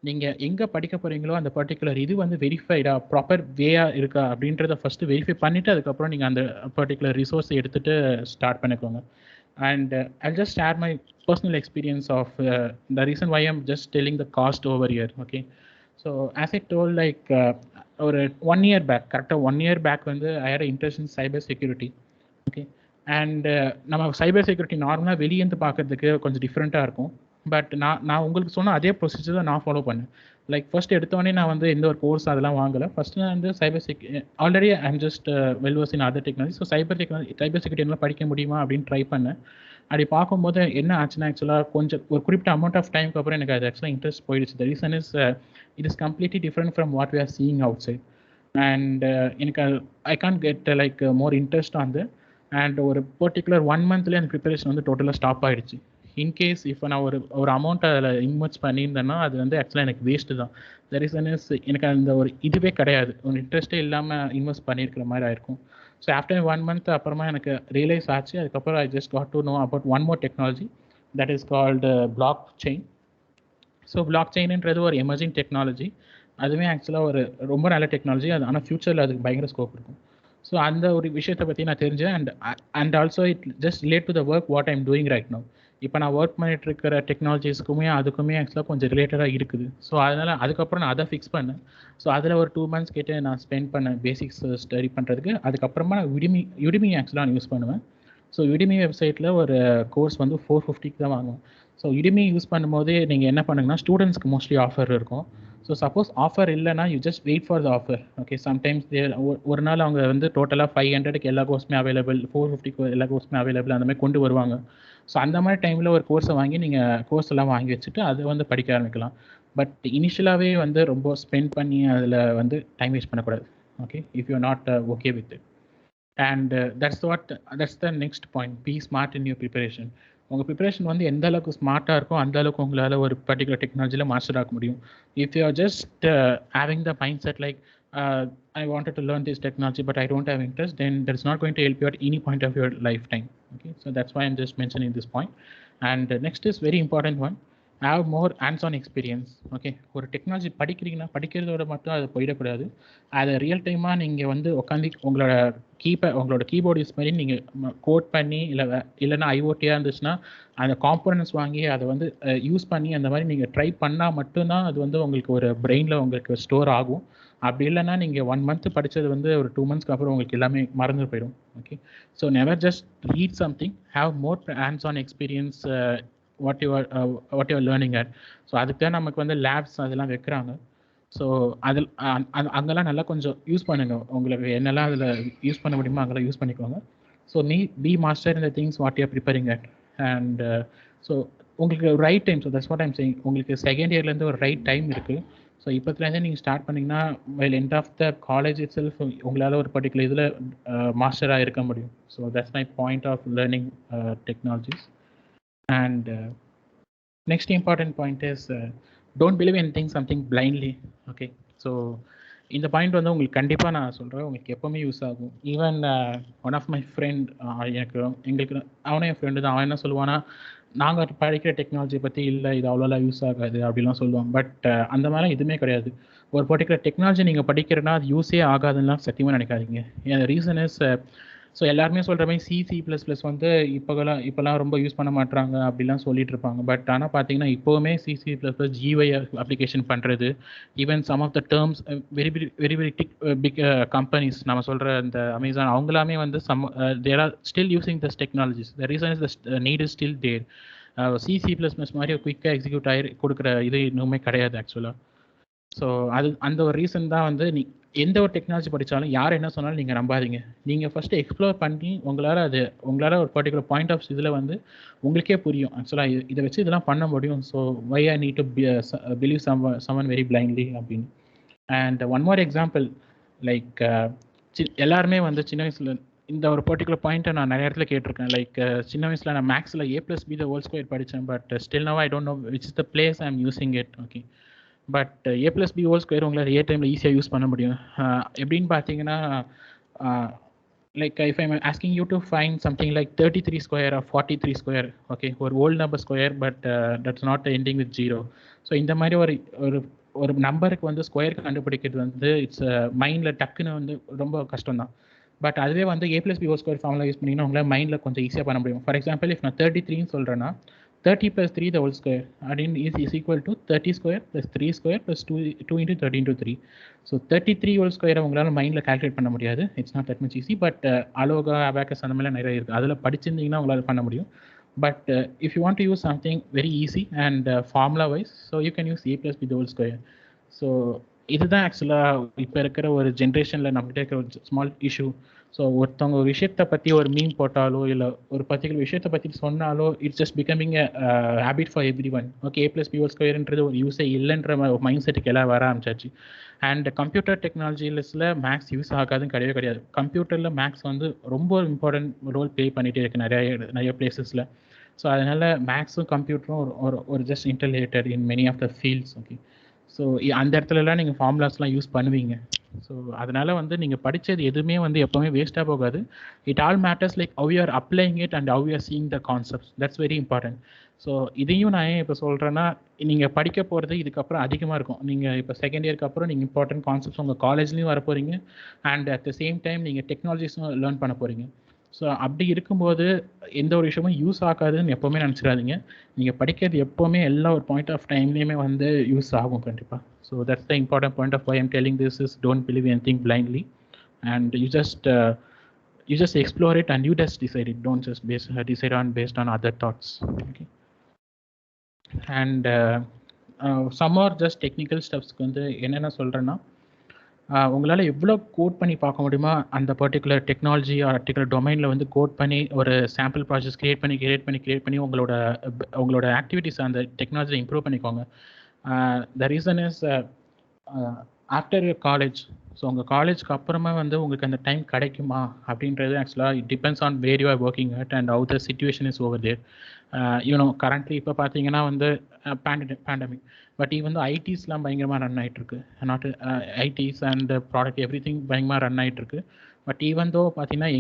நீங்கள் எங்கே படிக்க போகிறீங்களோ அந்த பர்டிகுலர் இது வந்து வெரிஃபைடா ப்ராப்பர் வேயா இருக்கா அப்படின்றத ஃபஸ்ட்டு வெரிஃபை பண்ணிவிட்டு அதுக்கப்புறம் நீங்கள் அந்த பர்டிகுலர் ரிசோர்ஸை எடுத்துகிட்டு ஸ்டார்ட் பண்ணிக்கோங்க. And I'll just share my personal experience of the reason why I'm just telling the cost over here. Okay, so as I told, like ஒரு 1 year back, கரெக்டாக 1 year back வந்து I had an interest in cyber security. Okay, and நம்ம cyber security நார்மலாக வெளியேந்து பார்க்கறதுக்கு கொஞ்சம் டிஃப்ரெண்ட்டாக இருக்கும். But நான் உங்களுக்கு சொன்ன அதே ப்ரொசீஜர் தான் நான் ஃபாலோ பண்ணேன். லைக் ஃபர்ஸ்ட் எடுத்தோடனே நான் வந்து எந்த ஒரு கோர்ஸ் அதெல்லாம் வாங்கலை. ஃபர்ஸ்ட் நான் வந்து already I am just well vers in other technology. So cyber security எல்லாம் படிக்க முடியுமா அப்படின்னு ட்ரை பண்ணேன். அப்படி பார்க்கும்போது என்ன ஆச்சுன்னா, ஆக்சுவலாக கொஞ்சம் ஒரு குறிப்பிட்ட அமௌண்ட் ஆஃப் டைமுக்கு அப்புறம் எனக்கு அது ஆக்சுவலாக இன்ட்ரெஸ்ட் போயிடுச்சு. The reason is it is completely different from what we are seeing outside. And எனக்கு I can't get like more interest on the. And ஒரு பர்டிகுலர் 1 மந்த்லேயே அந்த ப்ரிப்பரேஷன் வந்து டோட்டலாக ஸ்டாப் ஆகிடுச்சு. இன்கேஸ் இப்போ நான் ஒரு அமௌண்ட் அதில் இன்வெஸ்ட் பண்ணியிருந்தேன்னா அது வந்து ஆக்சுவலாக எனக்கு வேஸ்ட்டு தான். த ரீசன் இஸ் எனக்கு அந்த ஒரு இதுவே கிடையாது, ஒரு இன்ட்ரெஸ்ட்டே இல்லாமல் இன்வெஸ்ட் பண்ணியிருக்கிற மாதிரி ஆயிருக்கும். ஸோ ஆஃப்டர் 1 மந்த் அப்புறமா எனக்கு ரியலைஸ் ஆச்சு. அதுக்கப்புறம் I just got to know about one more technology that is called blockchain. So பிளாக் செயின்ன்றது ஒரு எமர்ஜிங் டெக்னாலஜி. அதுவே ஆக்சுவலாக ஒரு ரொம்ப நல்ல டெக்னாலஜி. அது ஆனால் ஃபியூச்சரில் அதுக்கு பயங்கர ஸ்கோப் இருக்கும். ஸோ அந்த ஒரு விஷயத்தை பற்றி நான் தெரிஞ்சேன். And also it just relate to the work what I'm doing right now. இப்போ நான் ஒர்க் பண்ணிட்டு இருக்கிற டெக்னாலஜிஸ்க்குமே அதுக்குமே ஆக்சுவலாக கொஞ்சம் ரிலேட்டடாக இருக்குது. ஸோ அதனால் அதுக்கப்புறம் நான் அதை ஃபிக்ஸ் பண்ணேன். ஸோ அதில் ஒரு 2 மந்த்ஸ் கிட்டே நான் ஸ்பெண்ட் பண்ணேன் பேசிக்ஸ் ஸ்டடி பண்ணுறதுக்கு. அதுக்கப்புறமா நான் யுடிமி ஆக்சுவலாக நான் யூஸ் பண்ணுவேன். ஸோ யுடிமி வெப்சைட்டில் ஒரு கோர்ஸ் வந்து 450க்கு தான் வாங்குவேன். ஸோ யுடிமி யூஸ் பண்ணும்போது நீங்கள் என்ன பண்ணுங்கன்னா, ஸ்டூடெண்ட்ஸ்க்கு மோஸ்ட்லி ஆஃபர் இருக்கும். ஸோ சப்போஸ் ஆஃபர் இல்லைனா you just wait for the offer. Okay, sometimes ஒரு நாள் அவங்க வந்து டோட்டலாக 500க்கு எல்லா கோர்ஸுமே அவைலபிள், 450க்கு எல்லா கோர்ஸுமே அவைலபிள் அந்த மாதிரி கொண்டு வருவாங்க. ஸோ அந்த மாதிரி டைமில் ஒரு கோர்ஸை வாங்கி நீங்கள் கோர்ஸ் எல்லாம் வாங்கி வச்சுட்டு அதை வந்து படிக்க ஆரம்பிக்கலாம். பட் இனிஷியலாகவே வந்து ரொம்ப ஸ்பெண்ட் பண்ணி அதில் வந்து டைம் வேஸ்ட் பண்ணக்கூடாது. Okay, if you not okay with it. And that's the next point, be smart in your preparation. உங்கள் ப்ரிப்பரேஷன் வந்து எந்த அளவுக்கு ஸ்மார்ட்டாக இருக்கும் அந்த அளவுக்கு உங்களால் ஒரு பர்டிகுலர் டெக்னாலஜியில் மாஸ்டர் ஆக முடியும். If you are just having the mind set like I wanted to learn this technology but I don't have interest, then that's not going to help you at any point of your lifetime. Okay, so that's why I'm just mentioning this point. And next is very important one, have more hands-on experience. Okay, ஒரு technology படிக்கிறீங்கன்னா படிக்கிறதோட மட்டும் அதை போயிடக்கூடாது. அதை real டைமாக நீங்கள் வந்து உட்காந்து உங்களோட கீபோர்ட் யூஸ் பண்ணி நீங்கள் கோட் பண்ணி இல்லைன்னா ஐஓடியாக இருந்துச்சுன்னா அந்த காம்போனன்ட்ஸ் வாங்கி அதை வந்து யூஸ் பண்ணி அந்த மாதிரி நீங்கள் ட்ரை பண்ணால் மட்டும்தான் அது வந்து உங்களுக்கு ஒரு பிரெயினில் உங்களுக்கு ஸ்டோர் ஆகும். அப்படி இல்லைன்னா நீங்கள் 1 மந்த் படித்தது வந்து ஒரு 2 மந்த்ஸ்க்கு அப்புறம் உங்களுக்கு எல்லாமே மறந்து போயிடும். Okay, so never just read something, have more hands on experience what you're learning at. So அதுக்கு தான் நமக்கு வந்து லேப்ஸ் அதெல்லாம் வைக்கிறாங்க. ஸோ அதில் அங்கெல்லாம் நல்லா கொஞ்சம் யூஸ் பண்ணுங்கள். உங்களுக்கு என்னெல்லாம் அதில் யூஸ் பண்ண முடியுமோ அங்கெல்லாம் யூஸ் பண்ணிக்கோங்க. So be master in the things what you're preparing at. And so உங்களுக்கு right time, so that's what I'm saying, உங்களுக்கு செகண்ட் இயர்லேருந்து ஒரு ரைட் டைம் இருக்குது. ஸோ இப்போத்துலேருந்தே நீங்கள் ஸ்டார்ட் பண்ணிங்கன்னா well end of the college itself உங்களால் ஒரு பர்டிகுலர் இதில் மாஸ்டராக இருக்க முடியும். So that's my point of learning technologies. And next important point is don't believe anything something blindly. Okay, so இந்த பாயிண்ட் வந்து உங்களுக்கு கண்டிப்பாக நான் சொல்கிறேன், உங்களுக்கு எப்போவுமே யூஸ் ஆகும். Even one of my friend, எங்களுக்கு அவனே என் ஃப்ரெண்டு தான். அவன் என்ன சொல்லுவான்னா, நாங்கள் படிக்கிற டெக்னாலஜி பற்றி இல்லை, இது அவ்வளோலாம் யூஸ் ஆகாது அப்படிலாம் சொல்லுவாங்க. பட் அந்த மாதிரிலாம் எதுவுமே கிடையாது. ஒரு பர்டிகுலர் டெக்னாலஜி நீங்கள் படிக்கிறேன்னா அது யூஸே ஆகாதுன்னா சத்தியமாக நினைக்காதீங்க. என் ரீசன் இஸ், ஸோ எல்லாருமே சொல்கிற மாதிரி C++ வந்து இப்போலாம் ரொம்ப யூஸ் பண்ண மாட்டாங்க அப்படிலாம் சொல்லிட்டு இருப்பாங்க. பட் ஆனால் பார்த்தீங்கன்னா இப்போவுமே C++ GUI அப்ளிகேஷன் பண்ணுறது, even some of the terms very very very big companies நம்ம சொல்கிற இந்த அமேசான் அவங்களாமே வந்து there are still using this technologies. The reason is the need is still there. C++ மாதிரி குயிக்காக எக்ஸிக்யூட் ஆகி கொடுக்குற இது இன்னுமே கிடையாது ஆக்சுவலாக. ஸோ அந்த ஒரு ரீசன் தான் வந்து எந்த ஒரு டெக்னாலஜி படித்தாலும் யார் என்ன சொன்னாலும் நீங்கள் நம்பாதீங்க. நீங்கள் ஃபஸ்ட்டு எக்ஸ்ப்ளோர் பண்ணி உங்களால் ஒரு பர்டிகுலர் பாயிண்ட் ஆஃப் இதில் வந்து உங்களுக்கே புரியும். ஆக்சுவலாக இதை வச்சு இதெல்லாம் பண்ண முடியும். So why I need to believe someone very blindly அப்படின்னு. And one more example, like எல்லாருமே வந்து சின்ன வயசில் இந்த ஒரு பர்டிகுலர் பாயிண்ட்டை நான் நிறைய இடத்துல கேட்டிருக்கேன். லைக் சின்ன வயசில் நான் மேக்ஸில் A+B த ஹோல் ஸ்கொயர் படித்தேன். But still now I don't know which is the place I am using it. Okay, but A+B whole square உங்களால் டைமில் ஈஸியாக யூஸ் பண்ண முடியும். எப்படின்னு பார்த்தீங்கன்னா, like if I'm asking you to find something like 33 square or 43 square, okay, ஒரு old number square, but that's not ending with 0. ஸோ இந்த மாதிரி ஒரு ஒரு நம்பருக்கு வந்து ஸ்கொயர் கண்டுபிடிக்கிறது வந்து இட்ஸ் மைண்டில் டக்குன்னு வந்து ரொம்ப கஷ்டம் தான். பட் அதுவே வந்து A+B whole square formula use பண்ணிங்கன்னா உங்களால் மைண்டில் கொஞ்சம் ஈஸியாக பண்ண முடியும். ஃபார் எக்ஸாம்பிள், இஃப் நான் 33 சொல்கிறேன்னா 30 + 3 the whole square is equal to 30 square plus 3 square plus 2 into 30 into 3. So 33 whole ஸ்கொயரை உங்களால் மைண்டில் கால்குலேட் பண்ண முடியாது. It's not that much easy. But Aloha, abacus அந்த மாதிரிலாம் நிறைய இருக்குது. அதில் படிச்சிருந்தீங்கன்னா உங்களால் பண்ண முடியும். But if you want to use something very easy and formula wise, so you can use A+B the whole square. So இதுதான் ஆக்சுவலாக இப்போ இருக்கிற ஒரு ஜென்ரேஷனில் நம்மகிட்ட இருக்கிற ஒரு ஸ்மால் இஷ்யூ. ஸோ ஒருத்தவங்க ஒரு விஷயத்தை பற்றி ஒரு மீம் போட்டாலோ இல்லை ஒரு பர்டிகுலர் விஷயத்தை பற்றி சொன்னாலோ it's just becoming habit for everyone. Okay, A+B whole ஸ்கொயர்ன்றது ஒரு யூஸே இல்லைன்ற மைண்ட் செட்டுக்கு எல்லாம் வர ஆரம்பிச்சாச்சு. அண்ட் கம்ப்யூட்டர் டெக்னாலஜிஸில் மேக்ஸ் யூஸ் ஆகாதுன்னு கிடையவே கிடையாது. கம்ப்யூட்டரில் மேக்ஸ் வந்து ரொம்ப இம்பார்ட்டன்ட் ரோல் ப்ளே பண்ணிகிட்டே இருக்குது நிறைய பிளேசஸில். ஸோ அதனால் மேக்ஸும் கம்ப்யூட்டரும் ஒரு just interrelated in many of the fields. Okay, so அந்த இடத்துலலாம் நீங்கள் ஃபார்முலாஸ்லாம் யூஸ் பண்ணுவீங்க. ஸோ அதனால் வந்து நீங்கள் படித்தது எதுவுமே வந்து எப்போவுமே வேஸ்ட்டாக போகாது. It all matters like how you are அப்ளைங் it and how you are seeing the concepts. That's very important. So இதையும் நான் ஏன் இப்போ சொல்கிறேன்னா, நீங்கள் படிக்க போகிறது இதுக்கப்புறம் அதிகமாக இருக்கும். நீங்கள் இப்போ செகண்ட் இயருக்கு அப்புறம் நீங்கள் இம்பார்ட்டன்ட் கான்செப்ட்ஸ் உங்கள் காலேஜ்லேயும் வர போகிறீங்க. And at the same time நீங்கள் டெக்னாலஜிஸும் லேர்ன் பண்ண போகிறீங்க. ஸோ அப்படி இருக்கும்போது எந்த ஒரு விஷயமும் யூஸ் ஆகாதுன்னு எப்போவுமே நினச்சிடாதீங்க. நீங்கள் படிக்கிறது எப்போவுமே எல்லா ஒரு பாயிண்ட் ஆஃப் டைம்லேயுமே வந்து யூஸ் ஆகும் கண்டிப்பாக. So that's the important point of why I'm telling this is don't believe anything blindly and you just explore it and you just decide it. Don't just decide based on other thoughts. Okay, and some more just technical stuffs வந்து என்னென்ன சொல்கிறேன்னா, உங்களால் எவ்வளோ code பண்ணி பார்க்க முடியுமா அந்த particular technology particular டொமைனில் வந்து கோட் பண்ணி ஒரு சாம்பிள் ப்ராஜெக்ட்ஸ் கிரியேட் பண்ணி உங்களோட ஆக்டிவிட்டிஸ் அந்த டெக்னாலஜியை இம்ப்ரூவ் பண்ணிக்கோங்க. த reason is after college. So உங்கள் காலேஜ்க்கு அப்புறமா வந்து உங்களுக்கு அந்த டைம் கிடைக்குமா அப்படின்றது ஆக்சுவலாக it depends on where you are working at and how the situation is over there. You know currently இப்போ பார்த்தீங்கன்னா வந்து பேண்டமிக், பட் வந்து ஐடிஸ்லாம் பயங்கரமாக ரன் ஆகிட்டுருக்கு. Not IDs and product every thing பயங்கரமாக ரன் ஆகிட்டுருக்கு. பட் ஈவன் தோ பார்த்தீங்கன்னா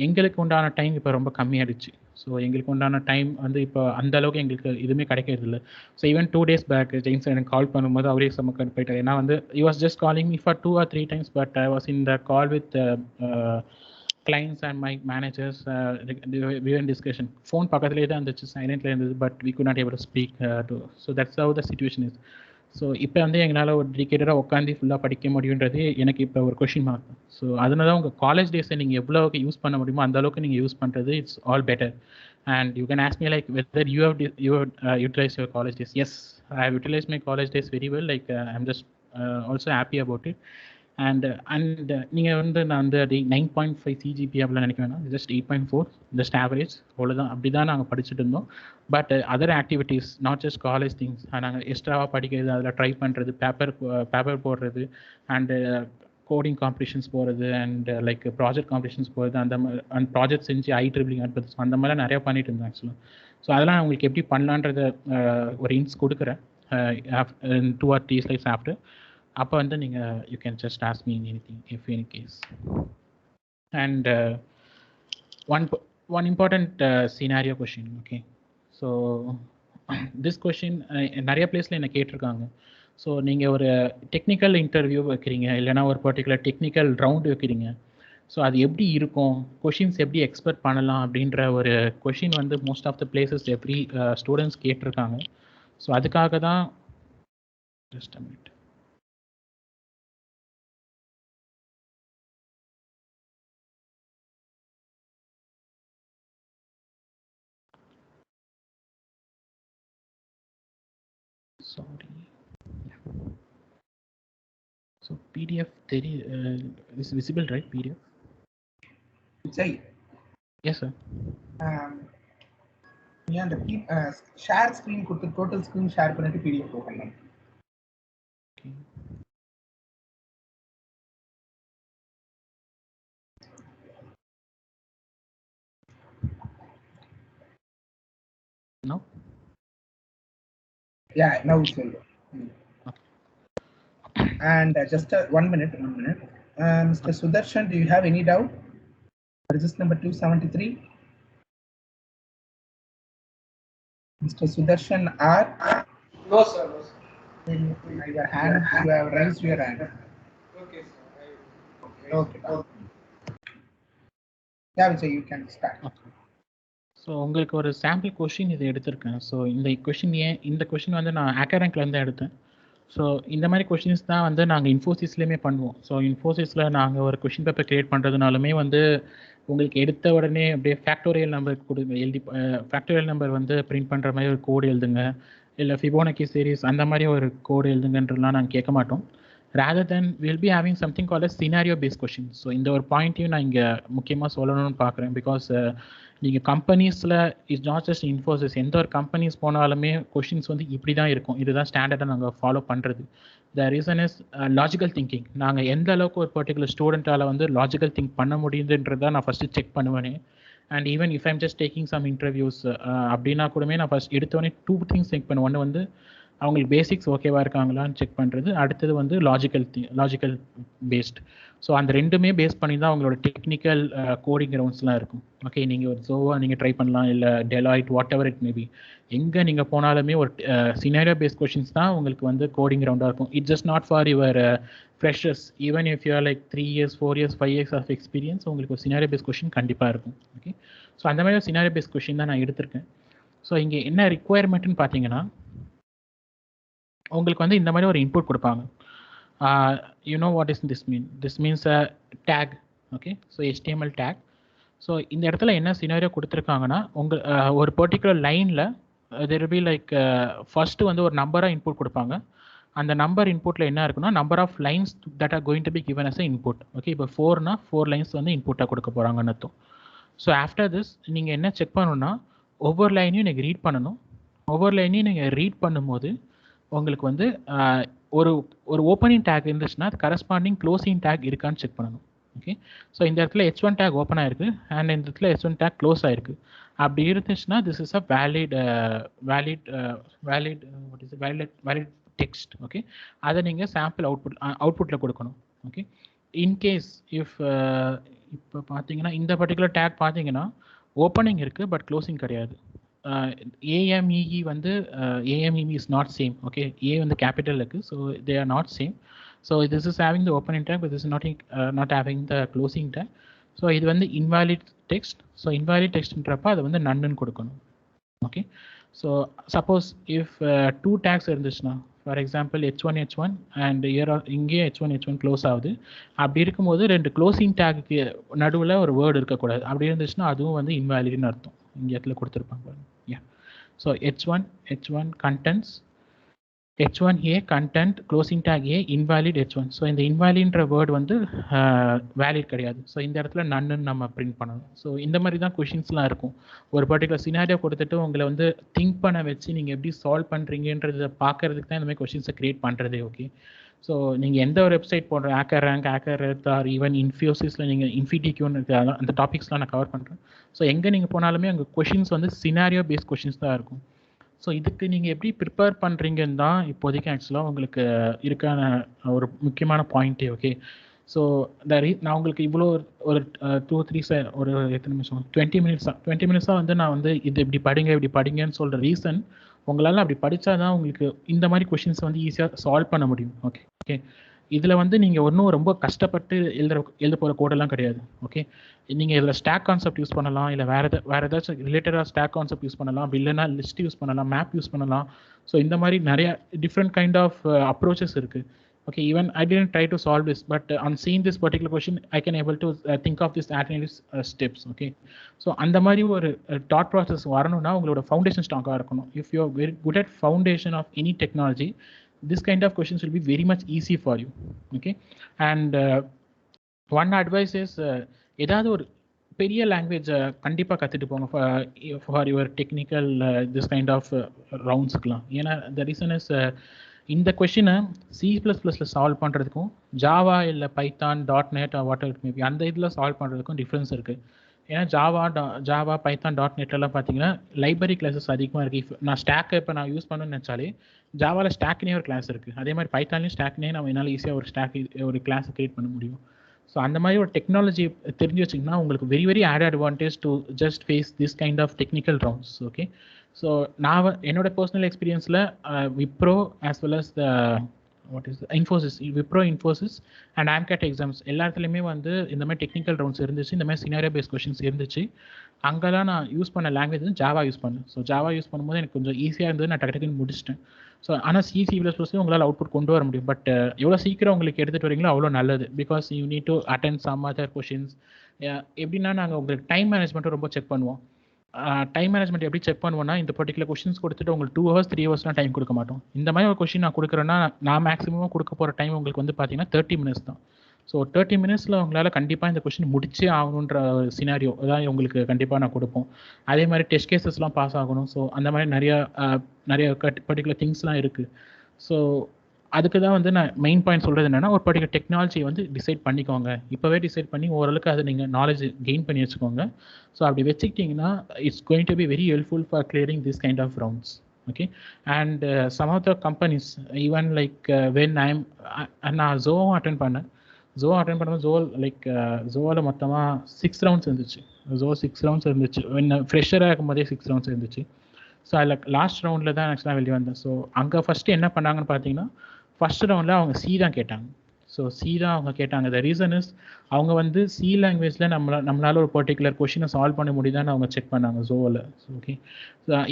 எங்களுக்கு உண்டான டைம் இப்போ ரொம்ப கம்மியாகிடுச்சு. ஸோ எங்களுக்கு உண்டான டைம் வந்து இப்போ அந்தளவுக்கு எங்களுக்கு எதுவுமே கிடைக்கிறது இல்லை. ஸோ ஈவன் 2 days பேக் ஜெயின்ஸ் எனக்கு கால் பண்ணும்போது அவரே சமக்க போயிட்டார். ஏன்னா வந்து you was just calling me for 2 or 3 times, but I was in the call with clients and my managers. We were in discussion. Phone பக்கத்துலேயே தான் இருந்துச்சு, சைலண்ட்ல இருந்தது, but we could not able to speak to. So that's how the situation is. So இப்போ வந்து எங்களால் ஒரு டெடிகேட்டடாக உட்காந்து ஃபுல்லாக படிக்க முடியுன்றது எனக்கு இப்போ ஒரு கொஷின் மார்க். ஸோ அதனால தான் உங்கள் காலேஜ் டேஸை நீங்கள் எவ்வளோக்கு யூஸ் பண்ண முடியுமோ அந்த அளவுக்கு நீங்கள் யூஸ் பண்ணுறது it's all better. And you can ask me like whether you have utilized your college days. Yes, I have utilized my college days very well. Like I'm just also happy about it. And நீங்கள் வந்து நான் வந்து அது 9.5 CGPA அப்படிலாம் நினைக்க வேணாம். Just 8.4 just average, அவ்வளோதான். அப்படி தான் நாங்கள் படிச்சுட்டு இருந்தோம். But other activities, not just college things, நாங்கள் எக்ஸ்ட்ராவாக படிக்கிறது, அதில் ட்ரை பண்ணுறது, பேப்பர் போடுறது, அண்டு கோடிங் காம்படிஷன்ஸ் போகிறது, அண்ட் லைக் ப்ராஜெக்ட் காம்படிஷன்ஸ் போகிறது, அந்த ப்ராஜெக்ட் செஞ்சு IEEE அனுப்புறது, அந்த மாதிரிலாம் நிறையா பண்ணிட்டு இருந்தேன் ஆக்சுவலாக. ஸோ அதெல்லாம் உங்களுக்கு எப்படி பண்ணலான்றத ஒரு இன்ஸ் கொடுக்குறேன் 2 or 3 slides ஆஃப்டர். அப்போ வந்து நீங்கள் you can just ask me anything if any case. And one important scenario question. Okay, so this question நிறைய பிளேஸில் என்ன கேட்டிருக்காங்க. ஸோ நீங்கள் ஒரு டெக்னிக்கல் இன்டர்வியூ வைக்கிறீங்க, இல்லைனா ஒரு பர்டிகுலர் டெக்னிக்கல் ரவுண்டு வைக்கிறீங்க. ஸோ அது எப்படி இருக்கும், கொஷின்ஸ் எப்படி எக்ஸ்பெக்ட் பண்ணலாம் அப்படின்ற ஒரு கொஷின் வந்து most of the places every students கேட்டிருக்காங்க. ஸோ அதுக்காக தான் just a minute. Sorry. So PDF is visible, right? PDF. Vijay, Yes, sir. நீ அந்த ஷேர் ஸ்க்ரீன் கொடுத்து டோட்டல் ஸ்க்ரீன் ஷேர் பண்ணிட்டு பிடிஎஃப் ஓப்பன் பண்ணு. Okay. No. Yeah, now it's well. And just 1 minute. Mr. Sudarshan, do you have any doubt? Resist number 273. Mr. Sudarshan R. No, sir. No, sir. Your hand, you have raised your hand. Okay, sir. Okay. Yeah, Vijay, you can start. Okay. So உங்களுக்கு ஒரு sample question இது எடுத்திருக்கேன். So இந்த question வந்து நான் ஹேக்கரேங்க்லேருந்து எடுத்தேன். So இந்த மாதிரி கொஷின்ஸ் தான் வந்து நாங்கள் இன்ஃபோசிஸ்லேயுமே பண்ணுவோம். ஸோ இன்ஃபோசிஸில் நாங்கள் ஒரு கொஷின் பேப்பர் க்ரியேட் பண்ணுறதுனாலுமே வந்து உங்களுக்கு எடுத்த உடனே அப்படியே ஃபேக்டோரியல் நம்பர் எழுதி ஃபேக்டோரியல் நம்பர் வந்து பிரிண்ட் பண்ணுற மாதிரி ஒரு கோடு எழுதுங்க, இல்லை ஃபிபோனக்கி சீரிஸ் அந்த மாதிரி ஒரு கோடு எழுதுங்கன்றதுலாம் நாங்கள் கேட்க மாட்டோம். Rather then will be having something call scenario based question. So இந்த ஒரு பாயிண்ட்டையும் நான் இங்கே முக்கியமாக சொல்லணும்னு பார்க்குறேன். பிகாஸ் நீங்கள் கம்பெனிஸில் இட்ஸ் நாட் ஜஸ்ட் இன்ஃபோசிஸ், எந்த ஒரு கம்பெனிஸ் போனாலுமே கொஷின்ஸ் வந்து இப்படி தான் இருக்கும். இதுதான் ஸ்டாண்டர்டாக நாங்கள் ஃபாலோ பண்ணுறது. த ரீசன் இஸ் லாஜிக்கல் திங்கிங். நாங்கள் எந்த அளவுக்கு ஒரு பர்டிகுலர் ஸ்டூடெண்ட்டால் வந்து லாஜிக்கல் திங்க் பண்ண முடியுதுன்றதை நான் ஃபஸ்ட்டு செக் பண்ணுவேனே. And even if I'm just taking some interviews அப்படின்னா கூடமே நான் ஃபஸ்ட் எடுத்தோடனே 2 things செக் பண்ணுவேன். ஒன்று வந்து அவங்களுக்கு பேசிக்ஸ் ஓகேவா இருக்காங்களான்னு செக் பண்ணுறது, அடுத்தது வந்து லாஜிக்கல் பேஸ்ட். ஸோ அந்த ரெண்டுமே பேஸ் பண்ணி தான் அவங்களோட டெக்னிக்கல் கோடிங் ரவுண்ட்ஸ்லாம் இருக்கும். ஓகே, நீங்கள் ஒரு ஜோவா நீங்கள் ட்ரை பண்ணலாம், இல்லை Deloitte what ever it maybe. எங்கே நீங்கள் போனாலுமே ஒரு சினாரியோ பேஸ்ட் கொஷின்ஸ் தான் உங்களுக்கு வந்து கோடிங் ரவுண்டாக இருக்கும். It's just not for your freshers. Even if you're like 3 years 4 years 5 years of experience, உங்களுக்கு ஒரு சினாரியோ பேஸ்ட் கொஷின் கண்டிப்பாக இருக்கும். ஓகே, ஸோ அந்த மாதிரி ஒரு சினாரியோ பேஸ்ட் கொஷின் தான் நான் எடுத்திருக்கேன். ஸோ இங்கே என்ன ரிக்குவயர்மெண்ட்னு பார்த்தீங்கன்னா, உங்களுக்கு வந்து இந்த மாதிரி ஒரு இன்புட் கொடுப்பாங்க. You know what is this mean? This means a tag. Okay, so HTML tag. So இந்த இடத்துல என்ன சினாரியோ கொடுத்துருக்காங்கன்னா, ஒரு பர்டிகுலர் லைனில் there will be like first வந்து ஒரு நம்பராக இன்புட் கொடுப்பாங்க. அந்த நம்பர் இன்புட்டில் என்ன இருக்குன்னா, number of lines that are going to be given as a input. Okay, இப்போ 4னா 4 lines வந்து இன்புட்டாக கொடுக்க போகிறாங்கன்னு அர்த்தம். ஸோ ஆஃப்டர் திஸ் நீங்கள் என்ன செக் பண்ணணும்னா, ஒவ்வொரு லைனையும் நீங்கள் ரீட் பண்ணணும். ஒவ்வொரு லைனையும் நீங்கள் ரீட் பண்ணும்போது உங்களுக்கு வந்து ஒரு ஓப்பனிங் டேக் இருந்துச்சுன்னா அது கரஸ்பாண்டிங் க்ளோசிங் டேக் இருக்கான்னு செக் பண்ணணும். ஓகே, ஸோ இந்த இடத்துல H1 டேக் ஓப்பன் ஆயிருக்கு அண்ட் இந்த இடத்துல H1 டேக் க்ளோஸ் ஆயிருக்கு. அப்படி இருந்துச்சுன்னா this is a valid text. Okay, அதை நீங்கள் சாம்பிள் அவுட்புட்டில் கொடுக்கணும். ஓகே, இன்கேஸ் இப்போ பார்த்தீங்கன்னா இந்த பர்டிகுலர் டேக் பார்த்தீங்கன்னா ஓப்பனிங் இருக்குது பட் க்ளோசிங் கிடையாது. AMEE வந்து AMEE is not same. Okay, A வந்து கேபிட்டல் இருக்கு, so they are not same. So this is having the opening tag but this is not having the closing tag. So இது வந்து invalid text. So invalid textன்றப்ப அதை வந்து நன்னு கொடுக்கணும். Okay, so suppose if 2 tags இருந்துச்சுன்னா, for example H1 and இங்கே H1 close ஆகுது. அப்படி இருக்கும்போது 2 க்ளோசிங் டேக்கு நடுவில் ஒரு வேர்டு இருக்கக்கூடாது. அப்படி இருந்துச்சுன்னா அதுவும் வந்து இன்வாலிட்னு அர்த்தம். இங்கே இடத்துல கொடுத்துருப்பாங்க. Yeah, so H1 contents, H1A content, closing tag A, invalid H1. So இந்த இன்வாலிட்ன்ற வேர்டு வந்து வேலிட் கிடையாது. ஸோ இந்த இடத்துல நன்னு நம்ம பிரிண்ட் பண்ணணும். ஸோ இந்த மாதிரி தான் கொஷின்ஸ்லாம் இருக்கும். ஒரு பர்டிகுலர் சினாரியோ கொடுத்துட்டு உங்களை வந்து திங்க் பண்ண வச்சு நீங்கள் எப்படி சால்வ் பண்ணுறீங்கன்றதை பார்க்கறதுக்கு தான் இந்த மாதிரி கொஷின்ஸை க்ரியேட் பண்ணுறதே. ஓகே, ஸோ நீங்கள் எந்த ஒரு வெப்சைட் போடுற HackerRank, HackerEarth or even இன்ஃபியோசிஸில் நீங்கள் இன்ஃபிடிக்யூன்னு அந்த டாபிக்ஸ்லாம் நான் கவர் பண்ணுறேன். ஸோ எங்கே நீங்கள் போனாலுமே அங்கே கொஷின்ஸ் வந்து சினாரியோ பேஸ்ட் கொஷின்ஸ் தான் இருக்கும். ஸோ இதுக்கு நீங்கள் எப்படி ப்ரிப்பேர் பண்ணுறீங்கன்னு தான் இப்போதைக்கு ஆக்சுவலாக உங்களுக்கு இருக்கான ஒரு முக்கியமான பாயிண்ட்டே. ஓகே, ஸோ நான் உங்களுக்கு இவ்வளோ ஒரு 2-3 ஒரு எத்தனை நிமிஷம் 20 minutes வந்து நான் வந்து இது இப்படி படிங்கன்னு சொல்கிற ரீசன், உங்களால் அப்படி படித்தா தான் உங்களுக்கு இந்த மாதிரி கொஷின்ஸை வந்து ஈஸியாக சால்வ் பண்ண முடியும். ஓகே, இதில் வந்து நீங்கள் ஒன்றும் ரொம்ப கஷ்டப்பட்டு எழுத போகிற கோடெல்லாம் கிடையாது. ஓகே, நீங்கள் இதில் ஸ்டாக் கான்செப்ட் யூஸ் பண்ணலாம், இல்லை வேறு ஏதாச்சும் ரிலேட்டடாக ஸ்டாக் கான்செப்ட் யூஸ் பண்ணலாம், அப்படி இல்லைனா லிஸ்ட் யூஸ் பண்ணலாம், மேப் யூஸ் பண்ணலாம். ஸோ இந்த மாதிரி நிறைய டிஃப்ரெண்ட் கைண்ட் ஆஃப் அப்ரோச்சஸ் இருக்குது. Okay, even I didn't try to solve this, but on seeing this particular question, I can able to think of this alternative steps. Okay, so அந்த மாதிரி ஒரு thought process வரணும்னா உங்களோட foundation ஸ்ட்ராங்காக இருக்கணும். If you are very good at foundation of any technology, this kind of questions will be very much easy for you. Okay, and one advice is ஏதாவது ஒரு பெரிய லாங்குவேஜ் கண்டிப்பாக கற்றுட்டு போங்க for your technical this kind of ரவுண்ட்ஸுக்கெலாம். ஏன்னா the reason is இந்த கொஷினை C++ல சால்வ் பண்ணுறதுக்கும் ஜாவா இல்லை Python .NET whatever maybe அந்த இதில் சால்வ் பண்ணுறதுக்கும் டிஃப்ரென்ஸ் இருக்குது. ஏன்னா ஜாவா பைத்தான் .NETலாம் பார்த்தீங்கன்னா லைப்ரரி கிளாஸஸ் அதிகமாக இருக்குது. நான் ஸ்டாக்கை இப்போ நான் யூஸ் பண்ணணும்னு நினச்சாலே ஜாவாவில் ஸ்டாக்னே ஒரு கிளாஸ் இருக்குது. அதே மாதிரி பைத்தான்லேயும் ஸ்டாக்னே நம்ம என்னால் ஈஸியாக ஒரு கிளாஸ் கிரியேட் பண்ண முடியும். ஸோ அந்த மாதிரி ஒரு டெக்னாலஜி தெரிஞ்சு வச்சிங்கன்னா உங்களுக்கு very add advantage to just face this kind of technical rounds. Okay, so நான் என்னோட பர்சனல் எக்ஸ்பீரியன்ஸில் Wipro as well as the Wipro Infosys and AMCAT exams எல்லாத்துலேயுமே வந்து இந்த மாதிரி டெக்னிக்கல் ரவுண்ட்ஸ் இருந்துச்சு, இந்த மாதிரி சினாரியோ பேஸ் கொஷின்ஸ் இருந்துச்சு. அங்கெல்லாம் நான் யூஸ் பண்ண லாங்குவேஜ் வந்து ஜாவா யூஸ் பண்ணேன். ஸோ ஜாவா யூஸ் பண்ணும்போது எனக்கு கொஞ்சம் ஈஸியாக இருந்தது, நான் டக்குன்னு முடிச்சிட்டேன். ஸோ ஆனால் C++ உங்களால் அவுட்புட் கொண்டு வர முடியும். பட் எவ்வளோ சீக்கிரம் உங்களுக்கு எடுத்துகிட்டு வரீங்களோ அவ்வளோ நல்லது. Because you need to attend some other questions. எப்படின்னா நாங்கள் உங்களுக்கு டைம் மேனேஜ்மெண்ட்டும் ரொம்ப செக் பண்ணுவோம். டைம் மேனேஜ்மெண்ட் எப்படி செக் பண்ணுவோம்னா, இந்த பர்டிகுலர் கொஷின்ஸ் கொடுத்துட்டு உங்களுக்கு 2 hours 3 hours டைம் கொடுக்க மாட்டோம். இந்த மாதிரி ஒரு கொஷின் நான் கொடுக்குறேன்னா நான் மேக்ஸிமமாக கொடுக்க போகிற டைம் உங்களுக்கு வந்து பார்த்தீங்கன்னா 30 minutes தான். ஸோ 30 minutesல உங்களால் கண்டிப்பாக இந்த கொஷின் முடிச்சே ஆகணுன்ற சினாரியோ அதான் உங்களுக்கு கண்டிப்பாக நான் கொடுப்போம். அதே மாதிரி டெஸ்ட் கேசஸ்லாம் பாஸ் ஆகணும். ஸோ அந்த மாதிரி நிறைய பர்டிகுலர் திங்ஸ்லாம் இருக்குது. ஸோ அதுக்கு தான் வந்து நான் மெயின் பாயிண்ட் சொல்கிறது என்னென்னா, ஒரு பர்டிகுலர் டெக்னாலஜி வந்து டிசைட் பண்ணிக்கோங்க. இப்போவே டிசைட் பண்ணி ஓரளவுக்கு அதை நீங்கள் நாலேஜ் கெயின் பண்ணி வச்சுக்கோங்க. ஸோ அப்படி வச்சுக்கிட்டிங்கன்னா it's going to be very helpful for clearing this kind of rounds. Okay, and some of the companies even like when நான் ஜோவும் அட்டென்ட் பண்ணேன். அட்டென்ட் பண்ணும்போது ஜோவில் மொத்தமாக 6 rounds இருந்துச்சு. 6 rounds இருந்துச்சு. ஃப்ரெஷராக இருக்கும்போதே 6 rounds இருந்துச்சு. ஸோ அதில் லாஸ்ட் ரவுண்டில் தான் ஆக்சுவலாக வெளியே வந்தேன். ஸோ அங்கே ஃபஸ்ட்டு என்ன பண்ணாங்கன்னு பார்த்தீங்கன்னா, ஃபஸ்ட் ரவுண்டில் அவங்க C தான் கேட்டாங்க. ஸோ C தான் அவங்க கேட்டாங்க. த ரீசன் இஸ் அவங்க வந்து C லாங்குவேஜில் நம்மளால் ஒரு பர்டிகுலர் கொஷினை சால்வ் பண்ண முடியுதான்னு அவங்க செக் பண்ணாங்க ஜோவில். ஓகே,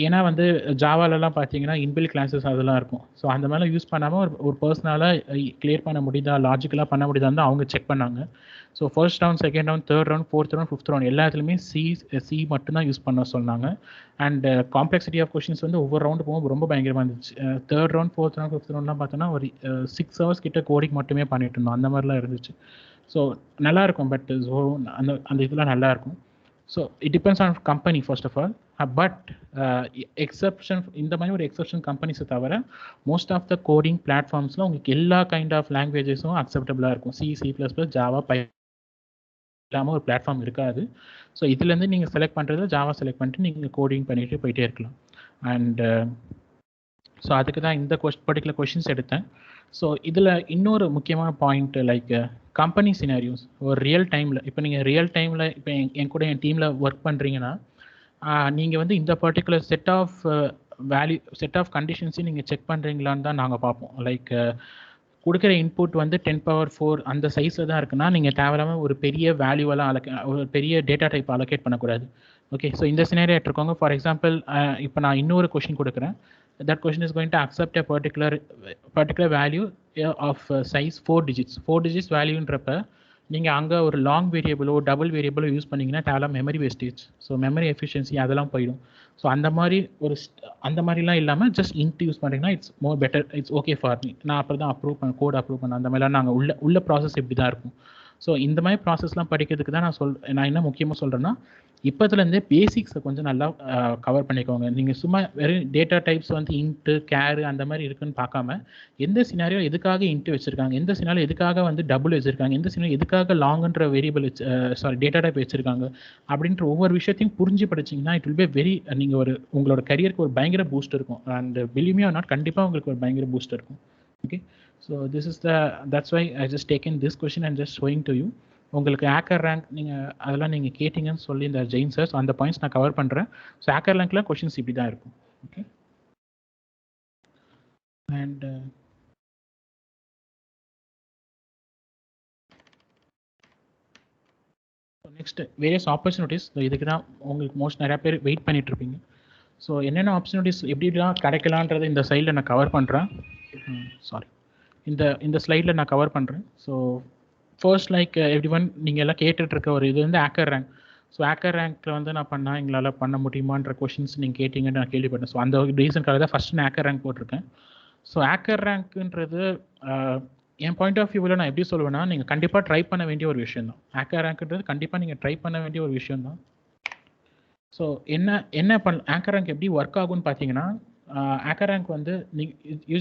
ஏன்னா வந்து ஜாவாலெலாம் பார்த்தீங்கன்னா இன்பில் கிளாஸஸ் அதெல்லாம் இருக்கும். ஸோ அந்த மாதிரிலாம் யூஸ் பண்ணாமல் ஒரு பர்சனலாக கிளியர் பண்ண முடியுதா, லாஜிக்கலாக பண்ண முடியுதான்னு அவங்க செக் பண்ணாங்க. So first round, second round, third round, fourth round, fifth round எல்லாத்துலேயுமே C மட்டும்தான் யூஸ் பண்ண சொன்னாங்க. அண்ட் காம்ப்ளெக்சிட்டி ஆஃப் கொஷின்ஸ் வந்து ஒவ்வொரு ரவுண்டு போகும்போது ரொம்ப பயங்கரமாக இருந்துச்சு. Third round, fourth round, fifth ரவுண்ட்லாம் பார்த்தோன்னா ஒரு 6 hours கிட்ட கோடிங் மட்டுமே பண்ணிட்டு இருந்தோம். அந்த மாதிரிலாம் இருந்துச்சு. ஸோ நல்லாயிருக்கும். பட் ஸோ அந்த இதெல்லாம் நல்லாயிருக்கும். So it depends on company first of all. But exception, இந்த மாதிரி ஒரு எக்ஸப்ஷன் கம்பெனிஸை தவிர மோஸ்ட் ஆஃப் த கோடிங் பிளாட்ஃபார்ம்ஸில் உங்களுக்கு எல்லா கைண்ட் ஆஃப் லாங்குவேஜஸும் அக்செப்டபுளாக இருக்கும். C++, ஜாவா, இல்லாமல் ஒரு பிளாட்ஃபார்ம் இருக்காது. ஸோ இதுலேருந்து நீங்கள் செலக்ட் பண்ணுறது ஜாவா செலக்ட் பண்ணிட்டு நீங்கள் கோடிங் பண்ணிட்டு போயிட்டே இருக்கலாம். அண்ட் ஸோ அதுக்கு தான் இந்த பர்டிகுலர் கொஷின்ஸ் எடுத்தேன். ஸோ இதில் இன்னொரு முக்கியமான பாயிண்ட் லைக் கம்பெனி சினாரியோஸ் ஒரு ரியல் டைமில், இப்போ நீங்கள் ரியல் டைமில் இப்போ என் கூட என் டீமில் ஒர்க் பண்ணுறீங்கன்னா நீங்கள் வந்து இந்த பர்டிகுலர் செட் ஆஃப் கண்டிஷன்ஸையும் நீங்கள் செக் பண்ணுறீங்களான்னு தான் நாங்கள் பார்ப்போம். லைக் கொடுக்குற இன்புட் வந்து 10^4 அந்த சைஸில் தான் இருக்குன்னா நீங்கள் தேவையில்லாமல் ஒரு பெரிய வேல்யூவெல்லாம் ஒரு பெரிய டேட்டா டைப் அலோகேட் பண்ணக்கூடாது. ஓகே, ஸோ இந்த சினாரியோ எடுத்துக்கோங்க. ஃபார் எக்ஸாம்பிள் இப்போ நான் இன்னொரு கொஷின் கொடுக்குறேன். that question is going to accept a particular value of size 4 digits வேல்யூன்றப்ப நீங்கள் அங்கே ஒரு லாங் வேரியபிளோ டபுள் வேரியபிளோ யூஸ் பண்ணிங்கன்னா தேவையில்லாம் memory wastage, so memory efficiency அதெல்லாம் போயிடும். ஸோ அந்த மாதிரிலாம் இல்லாமல் ஜஸ்ட் இன்ட் யூஸ் பண்ணிங்கன்னா it's more better, it's okay for me. நான் அப்புறம் தான் கோட் அப்ரூவ் பண்ணேன். அந்த மாதிரிலாம் நாங்கள் உள்ள ப்ராசஸ் இப்படி தான் இருக்கும். ஸோ இந்த மாதிரி ப்ராசஸ்லாம் படிக்கிறதுக்கு தான் நான் என்ன முக்கியமாக சொல்கிறேன்னா, இப்போதுலேருந்தே பேசிக்ஸை கொஞ்சம் நல்லா கவர் பண்ணிக்கோங்க. நீங்கள் சும்மா வெறும் டேட்டா டைப்ஸ் வந்து இன்ட்டு கேரு அந்த மாதிரி இருக்குன்னு பார்க்காம எந்த சினாரியோ எதுக்காக இன்ட்டு வச்சுருக்காங்க, எந்த சினாரியோ எதுக்காக வந்து டபுள் வச்சுருக்காங்க, எந்த சினாரியோ எதுக்காக லாங்குன்ற வேரியபிள் டேட்டா டைப் வச்சுருக்காங்க அப்படின்ற ஒவ்வொரு விஷயத்தையும் புரிஞ்சு படிச்சிங்கன்னா இட் வில் பி வெரி, நீங்கள் உங்களோட கரியருக்கு ஒரு பயங்கர பூஸ்ட் இருக்கும். And believe me or not, கண்டிப்பாக உங்களுக்கு ஒரு பயங்கர பூஸ்ட் இருக்கும். Okay, so that's why I just taken this question and just showing to you. உங்களுக்கு ஹேக்கர் ரேங்க் அதெல்லாம் நீங்கள் கேட்டிங்கன்னு சொல்லி இந்த ஜெயின் சார் அந்த பாயிண்ட்ஸ் நான் கவர் பண்ணுறேன். ஸோ ஹேக்கர் ரேங்க்ல கொஷின்ஸ் இப்படி தான் இருக்கும். Okay, and next various opportunities. இதுக்கு தான் உங்களுக்கு நிறையா பேர் வெயிட் பண்ணிட்டு இருப்பீங்க. ஸோ என்னென்ன ஆப்பர்ச்சுனிட்டிஸ் எப்படிலாம் கிடைக்கலான்றதை இந்த சைடில் நான் கவர் பண்ணுறேன். இந்த ஸ்லைடில் நான் கவர் பண்ணுறேன். So first like every one நீங்கள் எல்லாம் கேட்டுட்ருக்க ஒரு இது வந்து ஹேக்கர் ரேங்க். ஸோ ஹேக்கர் ரேங்க்கில் வந்து நான் பண்ணால் எங்களால் பண்ண முடியுமான்ற கொஷின்ஸ் நீங்கள் கேட்டிங்கன்னு நான் கேள்விப்பட்டேன். ஸோ அந்த ரீசனுக்காக தான் ஃபஸ்ட் நான் ஹேக்கர் ரேங்க் போட்டிருக்கேன். ஸோ ஹேக்கர் ரேங்க்ன்றது என் பாயிண்ட் ஆஃப் வியூவில் நான் எப்படி சொல்லுவேன்னா, நீங்கள் கண்டிப்பாக ட்ரை பண்ண வேண்டிய ஒரு விஷயம் தான். ஹேக்கர் ரேங்க்ன்றது கண்டிப்பாக நீங்கள் ட்ரை பண்ண வேண்டிய ஒரு விஷயம் தான். ஸோ என்ன ஹேக்கர் ரேங்க் எப்படி ஒர்க் ஆகும்னு பார்த்தீங்கன்னா, ஹேக்கர் ரேங்க் வந்து you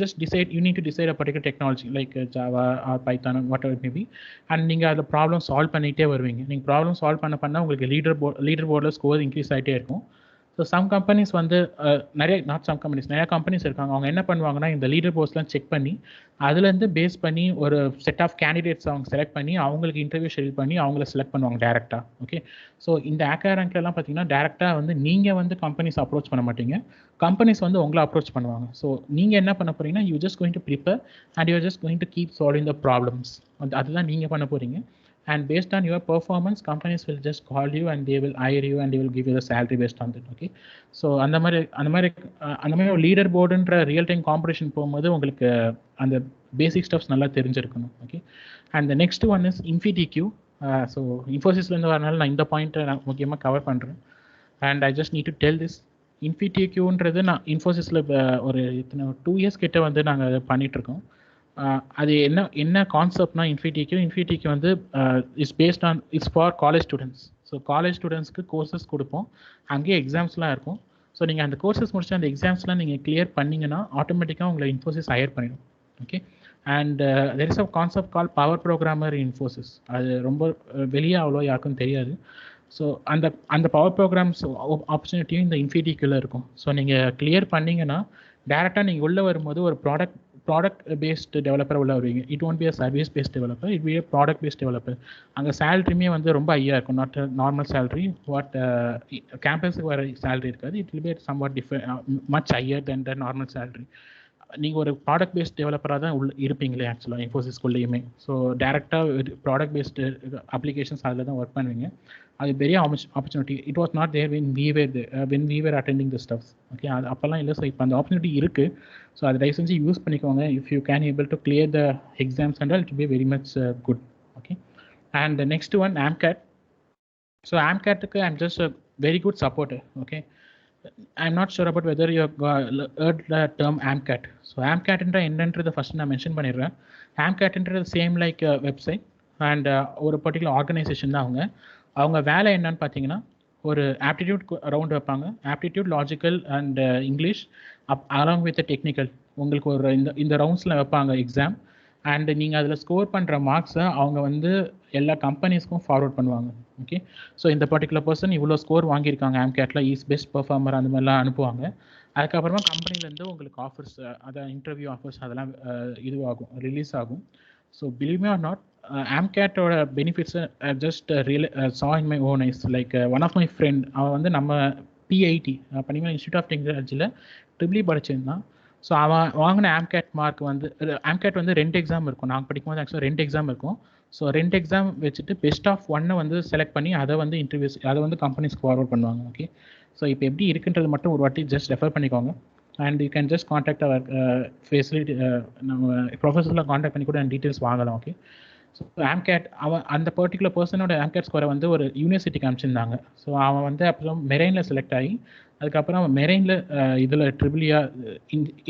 need to decide a particular technology like Java or Python whatever maybe, and நீங்கள் அதில் ப்ராப்ளம் சால்வ் பண்ணிகிட்டே வருவீங்க. நீங்கள் ப்ராப்ளம் சால்வ் பண்ண உங்களுக்கு லீடர் போர்டில் ஸ்கோர் இன்க்ரீஸ் ஆகிட்டே இருக்கும். ஸோ சம் கம்பெனிஸ் வந்து நிறைய கம்பெனிஸ் இருக்காங்க. அவங்க என்ன பண்ணுவாங்கன்னா, இந்த லீடர் போர்ட்ஸ்லாம் செக் பண்ணி அதுலேருந்து பேஸ் பண்ணி ஒரு செட் ஆஃப் கேண்டிடேட்ஸ் அவங்க செலக்ட் பண்ணி அவங்களுக்கு இன்டர்வியூ ஷெடியூல் பண்ணி அவங்கள செலக்ட் பண்ணுவாங்க டேரெக்டாக. ஓகே, ஸோ இந்த ஹேக்கர் ரேங்க்லாம் பார்த்தீங்கன்னா டேரெக்டாக வந்து நீங்கள் வந்து கம்பெனிஸ் அப்ரோச் பண்ண மாட்டீங்க, கம்பெனிஸ் வந்து உங்களை அப்ரோச் பண்ணுவாங்க. ஸோ நீங்கள் என்ன பண்ண போறீங்கன்னா, you just going to prepare and you just going to keep solving the problems. அதுதான் நீங்கள் பண்ண போகிறீங்க. And based on your performance, companies will just call you and they will hire you and they will give you the salary based on that. Okay, so அந்த மாதிரி ஒரு லீடர் போர்டுன்ற real time competition போகும்போது உங்களுக்கு அந்த பேசிக் ஸ்டெப்ஸ் நல்லா தெரிஞ்சிருக்கணும். Okay, and the next one is InfyTQ. So இன்ஃபோசிஸ்லேருந்து வரனால நான் இந்த பாயிண்ட்டை நான் முக்கியமாக கவர் பண்ணுறேன். And I just need to tell this. இன்ஃபிடிக்யூன்றது நான் இன்ஃபோசிஸில் ஒரு 2 இயர்ஸ் கிட்ட வந்து நாங்கள் பண்ணிகிட்ருக்கோம். அது என்ன கான்செப்ட்னா, இன்ஃபிடிக்யூ வந்து it's for college students. So college ஸ்டூடெண்ட்ஸ்க்கு கோர்சஸ் கொடுப்போம், அங்கேயே எக்ஸாம்ஸ்லாம் இருக்கும். ஸோ நீங்கள் அந்த கோர்சஸ் முடிச்சு அந்த எக்ஸாம்ஸ்லாம் நீங்கள் கிளியர் பண்ணிங்கன்னா ஆட்டோமேட்டிக்காக உங்களை இன்ஃபோசிஸ் ஹையர் பண்ணிடும். Okay, and there is a concept call power programmer Infosys. அது ரொம்ப வெளியே அவ்வளோ யாருக்கும் தெரியாது. ஸோ அந்த பவர் ப்ரோக்ராம்ஸ் ஆப்பர்ச்சுனிட்டியும் இந்த இன்ஃபிடிக்யூவில் இருக்கும். ஸோ நீங்கள் கிளியர் பண்ணிங்கன்னா டேரெக்டாக நீங்கள் உள்ளே வரும்போது ஒரு ப்ராடக்ட் பேஸ்டு டெவலப்பர் உள்ள வருவீங்க. It won't be a service paste developer, it be a product based developer. அங்கே சேலரியுமே வந்து ரொம்ப ஹையாக இருக்கும், நாட் நார்மல் சேலரி. கேம்பஸுக்கு வர சேலரி இருக்காது. It will be somewhat much higher then the normal salary. நீங்கள் ஒரு ப்ராடக்ட் பேஸ்ட் டெவலப்பராக தான் இருப்பீங்களே ஆக்சுவலாக இன்ஃபோசிஸ்குள்ளேயுமே. ஸோ டேரெக்டாக ப்ராடக்ட் பேஸ்டு அப்ளிகேஷன்ஸ் அதில் தான் ஒர்க் பண்ணுவீங்க. அது பெரிய opportunity. It was not there when we were attending the stuffs. Okay, அது அப்போல்லாம் இல்லை. ஸோ இப்போ அந்த ஆப்பர்ச்சுனிட்டி இருக்குது. ஸோ அதை தயவு செஞ்சு யூஸ் பண்ணிக்கோங்க. If you can able to clear the exams and it be very much good. Okay, and next one AMCAT. So AMCATக்கு I'm just a very good supporter. Okay, I'm not sure about whether you have heard the term AMCAT. So AMCAT என்னன்றது first நான் mention பண்ணிடுறேன். AMCATன்றது same like website and ஒரு particular organisation தான். அவங்க வேலை என்னன்னு பார்த்தீங்கன்னா, ஒரு ஆப்டிடியூட் ரவுண்ட் வைப்பாங்க. Aptitude, logical and English along with technical. உங்களுக்கு ஒரு இந்த ரவுண்ட்ஸில் வைப்பாங்க எக்ஸாம். அண்ட் நீங்கள் அதில் ஸ்கோர் பண்ணுற மார்க்ஸை அவங்க வந்து எல்லா கம்பெனிஸ்க்கும் ஃபார்வர்ட் பண்ணுவாங்க. ஓகே, ஸோ இந்த பர்டிகுலர் பர்சன் இவ்வளோ ஸ்கோர் வாங்கியிருக்காங்க AMCATல, இஸ் பெஸ்ட் பெர்ஃபார்மர், அந்த மாதிரிலாம் அனுப்புவாங்க. அதுக்கப்புறமா கம்பெனிலேருந்து உங்களுக்கு ஆஃபர்ஸ், அதான் இன்டர்வியூ ஆஃபர்ஸ் அதெல்லாம் இதுவாகும், ரிலீஸ் ஆகும். So believe me or not, AMCATோட பெனிஃபிட்ஸை just saw in my own eyes. Like one of my friend, அவன் வந்து நம்ம PIT பண்ணிங்கன்னா இன்ஸ்டியூட் ஆஃப் டெக்னாலஜியில் ட்ரிபிள் படிச்சிருந்தான். ஸோ அவன் வாங்கின AMCAT மார்க் வந்து, AMCAT வந்து 2 எக்ஸாம் இருக்கும். நாங்கள் படிக்கும்போது ஆக்சுவலாக 2 எக்ஸாம் இருக்கும். ஸோ 2 எக்ஸாம் வச்சுட்டு பெஸ்ட் ஆஃப் 1 வந்து செலக்ட் பண்ணி அதை வந்து இன்டர்வியூஸ், அதை வந்து கம்பெனிஸ்க்கு ஃபார்வர்ட் பண்ணுவாங்க. ஓகே, ஸோ இப்போ எப்படி இருக்குன்றது மட்டும் ஒரு வாட்டி ஜஸ்ட் ரெஃபர் பண்ணிக்கோங்க. And you can just contact our facility, நம்ம ப்ரொஃபஸரில் காண்டாக்ட் பண்ணி கூட டீட்டெயில்ஸ் வாங்கலாம். ஓகே, ஸோ AMCAT அவன் அந்த பர்டிகுலர் பர்சனோட AMCAT ஸ்கோரை வந்து ஒரு யூனிவர்சிட்டிக்கு அனுப்பிச்சிருந்தாங்க. ஸோ அவன் வந்து அப்புறம் மெரெயினில் செலக்ட் ஆகி, அதுக்கப்புறம் அவன் மெரெயினில் இதில் ட்ரிபிளியா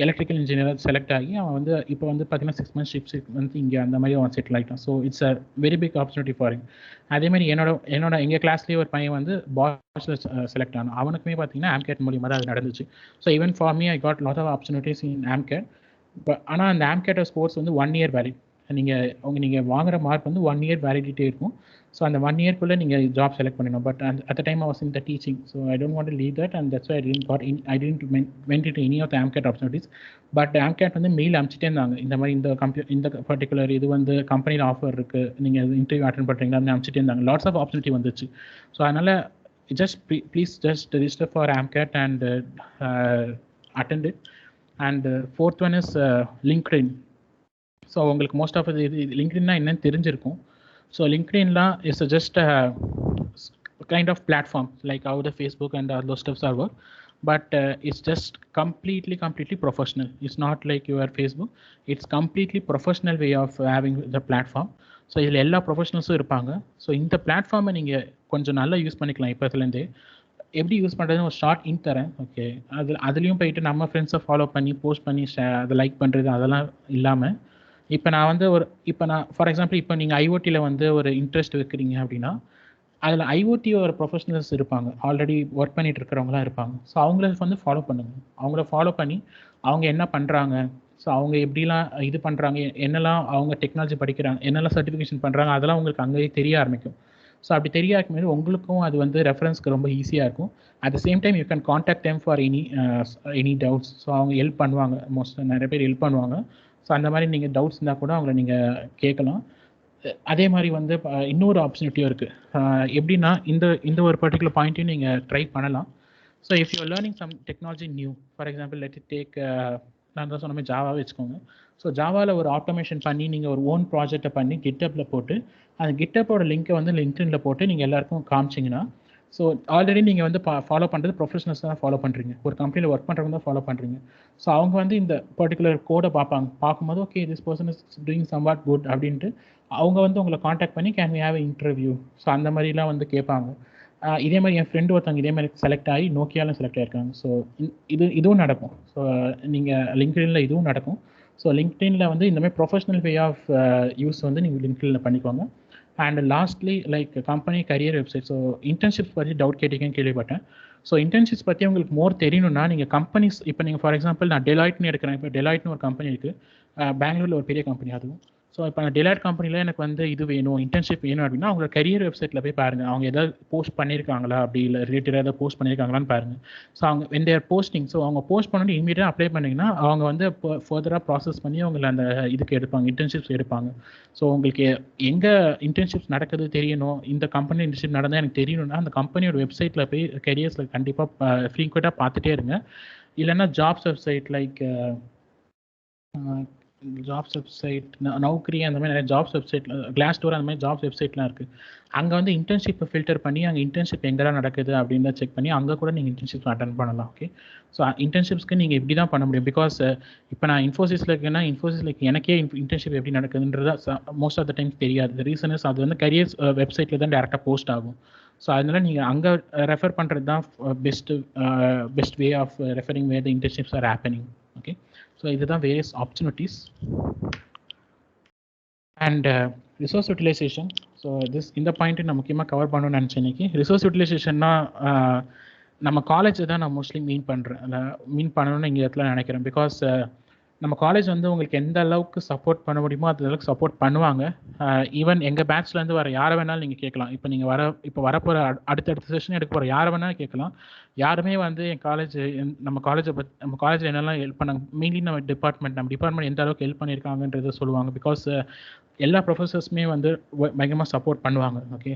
எலக்ட்ரிக்கல் இன்ஜினியராக செலக்ட் ஆகி அவன் வந்து இப்போ வந்து பார்த்தீங்கன்னா 6 months ஷிப்ஸ் வந்து இங்கே அந்த மாதிரி அவன் செட்டில் ஆகிட்டான். So it's a very big opportunity for him. அதேமாதிரி என்னோட எங்கள் கிளாஸ்லேயே ஒரு பையன் வந்து பாஷில் செலக்ட் ஆனான். அவனுக்குமே பார்த்தீங்கன்னா AMCAT மூலியமாக தான் அது நடந்துச்சு. So even for me I got lot of opportunities in AMCAT. ஆனால் அந்த AMCAT ஸ்கோர்ஸ் வந்து 1 year வேலிட். நீங்கள் வாங்குற மார்க் வந்து 1 year வேலிடிட்டி இருக்கும். ஸோ அந்த 1 yearக்குள்ளே நீங்கள் ஜாப் செலக்ட் பண்ணணும். But at the time I was in the teaching, so I don't want to leave that, and that's why I didn't went into any of the AMCAT opportunities. But AMCAT வந்து mail அனுப்பிச்சிட்டே இருந்தாங்க, இந்த மாதிரி இந்த particular இது வந்து கம்பெனியில் offer இருக்குது, நீங்கள் இன்டர்வியூ அட்டென்ட் பண்ணுறீங்களா அனுப்பிச்சிட்டே இருந்தாங்க. லாட்ஸ் ஆஃப் ஆப்பர்ச்சுனிட்டி வந்துச்சு. ஸோ அதனால் please just register for AMCAT and attend it. And fourth one is LinkedIn. So உங்களுக்கு மோஸ்ட் ஆஃப் இது லிங்க்டின்னா என்னன்னு தெரிஞ்சிருக்கும். ஸோ லிங்க்டின்லாம் is just kind of platform like how the Facebook and those stuffs are work, but it's just completely professional. It's not like your Facebook. It's completely professional way of having the platform. So இதில் எல்லா ப்ரொஃபஷனல்ஸும் இருப்பாங்க. So இந்த பிளாட்ஃபார்மை நீங்கள் கொஞ்சம் நல்லா use பண்ணிக்கலாம் இப்போத்துலேருந்தே. எப்படி use பண்ணுறதுன்னு ஒரு ஷார்ட் இன் தரேன். ஓகே, அதுலேயும் போயிட்டு நம்ம ஃப்ரெண்ட்ஸை ஃபாலோ பண்ணி போஸ்ட் பண்ணி அதை லைக் பண்ணுறது அதெல்லாம் இல்லாமல், இப்போ நான் வந்து இப்போ நான் ஃபார் எக்ஸாம்பிள் இப்போ நீங்கள் ஐஓடியில் வந்து ஒரு இன்ட்ரெஸ்ட் வைக்கிறீங்க அப்படின்னா, அதில் ஐஓடி ஒரு ப்ரொஃபஷனல்ஸ் இருப்பாங்க, ஆல்ரெடி ஒர்க் பண்ணிட்டு இருக்கிறவங்களாம் இருப்பாங்க. ஸோ அவங்கள வந்து ஃபாலோ பண்ணுங்கள். அவங்கள ஃபாலோ பண்ணி அவங்க என்ன பண்ணுறாங்க, ஸோ அவங்க எப்படிலாம் இது பண்ணுறாங்க, என்னெல்லாம் அவங்க டெக்னாலஜி படிக்கிறாங்க, என்னெல்லாம் சர்டிஃபிகேஷன் பண்ணுறாங்க, அதெல்லாம் உங்களுக்கு அங்கேயே தெரிய ஆரம்பிக்கும். ஸோ அப்படி தெரிய ஆரம்பிக்கும் உங்களுக்கும் அது வந்து ரெஃபரன்ஸ்க்கு ரொம்ப ஈஸியாக இருக்கும். At the same time you can contact them for any doubts. So அவங்க ஹெல்ப் பண்ணுவாங்க, நிறைய பேர் ஹெல்ப் பண்ணுவாங்க. ஸோ அந்த மாதிரி நீங்கள் டவுட்ஸ் இருந்தால் கூட அவங்கள நீங்கள் கேட்கலாம். அதே மாதிரி வந்து இன்னொரு ஆப்பர்ச்சுனிட்டியும் இருக்குது. எப்படின்னா இந்த ஒரு பர்டிகுலர் பாயிண்ட்டையும் நீங்கள் ட்ரை பண்ணலாம். So if you learning some technology new, for example let it take, நான் தான் சொன்ன மாதிரி ஜாவாவே வச்சுக்கோங்க. ஸோ ஜாவாவில் ஒரு ஆட்டோமேஷன் பண்ணி நீங்கள் ஒரு ஓன் ப்ராஜெக்டை பண்ணி கிட்டப்பில் போட்டு அந்த கிட்டப்போட லிங்க்கை வந்து லிங்க்டின்ல போட்டு நீங்கள் எல்லாருக்கும் காமிச்சிங்கன்னா, ஸோ ஆல்ரெடி நீங்கள் வந்து ஃபாலோ பண்ணுறது ப்ரொஃபஷனல்ஸ் தான் ஃபாலோ பண்ணுறீங்க, ஒரு கம்பெனியில் ஒர்க் பண்ணுறவங்க தான் ஃபாலோ பண்ணுறீங்க. ஸோ அவங்க வந்து இந்த பர்டிகுலர் கோடை பார்க்கும்போது okay this person is doing somewhat good அப்படின்ட்டு அவங்க வந்து உங்களை காண்டாக்ட் பண்ணி can we have interview. So அந்த மாதிரிலாம் வந்து கேட்பாங்க. இதே மாதிரி என் ஃப்ரெண்டு ஒருத்தவங்க இதே மாதிரி செலக்ட் ஆகி நோக்கியாலும் செலக்ட் ஆகிருக்காங்க. ஸோ இதுவும் நடக்கும். ஸோ நீங்கள் லிங்க்டின்ல இதுவும் நடக்கும். ஸோ லிங்க்டின்ல வந்து இந்த மாதிரி ப்ரொஃபஷனல் வே ஆஃப் யூஸ் வந்து நீங்கள் லிங்க்டின்ல பண்ணிக்கோங்க. And lastly like company career website. So internships பற்றி டவுட் கேட்டீங்கன்னு கேள்விப்பட்டேன். ஸோ இன்டர்ன்ஷிப்ஸ் பற்றி உங்களுக்கு மோர் தெரியணும்னா நீங்கள் கம்பெனிஸ், இப்போ நீங்கள் ஃபார் எக்ஸாம்பிள் நான் டெலாய்ட்னு எடுக்கிறேன். இப்போ டெலாய்ட்னு ஒரு கம்பெனி இருக்குது, பெங்களூரில் ஒரு பெரிய கம்பெனி அதுவும். ஸோ இப்போ நான் டெலாய்ட் கம்பெனியில் எனக்கு வந்து இது வேணும், இன்டர்ன்ஷிப் வேணும் அப்படின்னா அவங்க கரியர் வெப்சைட்டில் போய் பாருங்கள், அவங்க ஏதாவது போஸ்ட் பண்ணியிருக்காங்களா, அப்படி இல்லை ரிலேட்டடாக ஏதாவது போஸ்ட் பண்ணியிருக்காங்களான்னு பாருங்கள். ஸோ அவங்க வென் தேர் போஸ்டிங், ஸோ அவங்க போஸ்ட் பண்ணிட்டு இமீடியட்டாக அப்ளை பண்ணிங்கன்னா அவங்க வந்து இப்போ ஃபர்தராக ப்ராசஸ் பண்ணி அவங்களை அந்த இதுக்கு எடுப்பாங்க, இன்டர்ன்ஷிப்ஸ் எடுப்பாங்க. ஸோ உங்களுக்கு எங்கே இன்டர்ன்ஷிப்ஸ் நடக்குது தெரியணும், இந்த கம்பெனி இன்டர்ன்ஷிப் நடந்தால் எனக்கு தெரியணும்னா அந்த கம்பெனியோட வெப்சைட்டில் போய் கரியர்ஸில் கண்டிப்பாக ஃப்ரீக்வெண்ட்டாக பார்த்துட்டே இருங்க. இல்லைன்னா jobs website like jobs website, Naukri, அந்த மாதிரி நிறைய ஜாப்ஸ் வெப்சைட், கிளாஸ் டோர், அந்த மாதிரி ஜாப்ஸ் வெப்சைட்லாம் இருக்குது. அங்கே வந்து இன்டர்ன்ஷிப்பை ஃபில்டர் பண்ணி அங்கே இன்டர்ன்ஷிப் எங்கெல்லாம் நடக்குது அப்படின்னு செக் பண்ணி அங்கே கூட நீங்கள் இன்டர்ன்ஷிப்ஸ் அட்டன் பண்ணலாம். ஓகே, ஸோ இன்டர்ன்ஷிப்ஸ்க்கு நீங்கள் இப்படி தான் பண்ண முடியும். பிகாஸ் இப்போ நான் இன்ஃபோசிஸில் இருக்கேன்னா இன்ஃபோசிஸில் எனக்கே இன்டர்ன்ஷிப் எப்படி நடக்குதுன்றதா மோஸ்ட் ஆஃப் த டைம்ஸ் தெரியாது. த ரீசன் இஸ் அது வந்து கரியர்ஸ் வெப்சைட்டில் தான் டேரெக்டாக போஸ்ட் ஆகும். ஸோ அதனால் நீங்கள் அங்கே ரெஃபர் பண்ணுறது தான் best way of referring way the internships are happening. Okay, so இதுதான் various opportunities. And resource utilization. So இந்த பாயிண்ட்டு நான் முக்கியமாக கவர் பண்ணணும்னு நினச்சேன் இன்னைக்கு. ரிசோர்ஸ் யூட்டிலைசேஷன்னா நம்ம காலேஜ் தான் நான் மோஸ்ட்லி மீன் பண்ணணும்னு இங்கே இடத்துல நினைக்கிறேன். பிகாஸ் நம்ம காலேஜ் வந்து உங்களுக்கு எந்த அளவுக்கு சப்போர்ட் பண்ண முடியுமோ அந்த அளவுக்கு சப்போர்ட் பண்ணுவாங்க. ஈவன் எங்கள் பேட்ச்லேருந்து வர யாரை வேணாலும் நீங்கள் கேட்கலாம். இப்போ நீங்கள் வரப்போகிற அடுத்தடுத்த செஷன் எடுக்க போகிற யாரை வேணாலும் கேட்கலாம். யாருமே வந்து என் காலேஜ் நம்ம காலேஜில் என்னெல்லாம் ஹெல்ப் பண்ணாங்க, மெயின்லி நம்ம டிபார்ட்மெண்ட் எந்த அளவுக்கு ஹெல்ப் பண்ணியிருக்காங்கன்றதை சொல்லுவாங்க. பிகாஸ் எல்லா ப்ரொஃபஸர்ஸுமே வந்து பயங்கரமாக சப்போர்ட் பண்ணுவாங்க. Okay,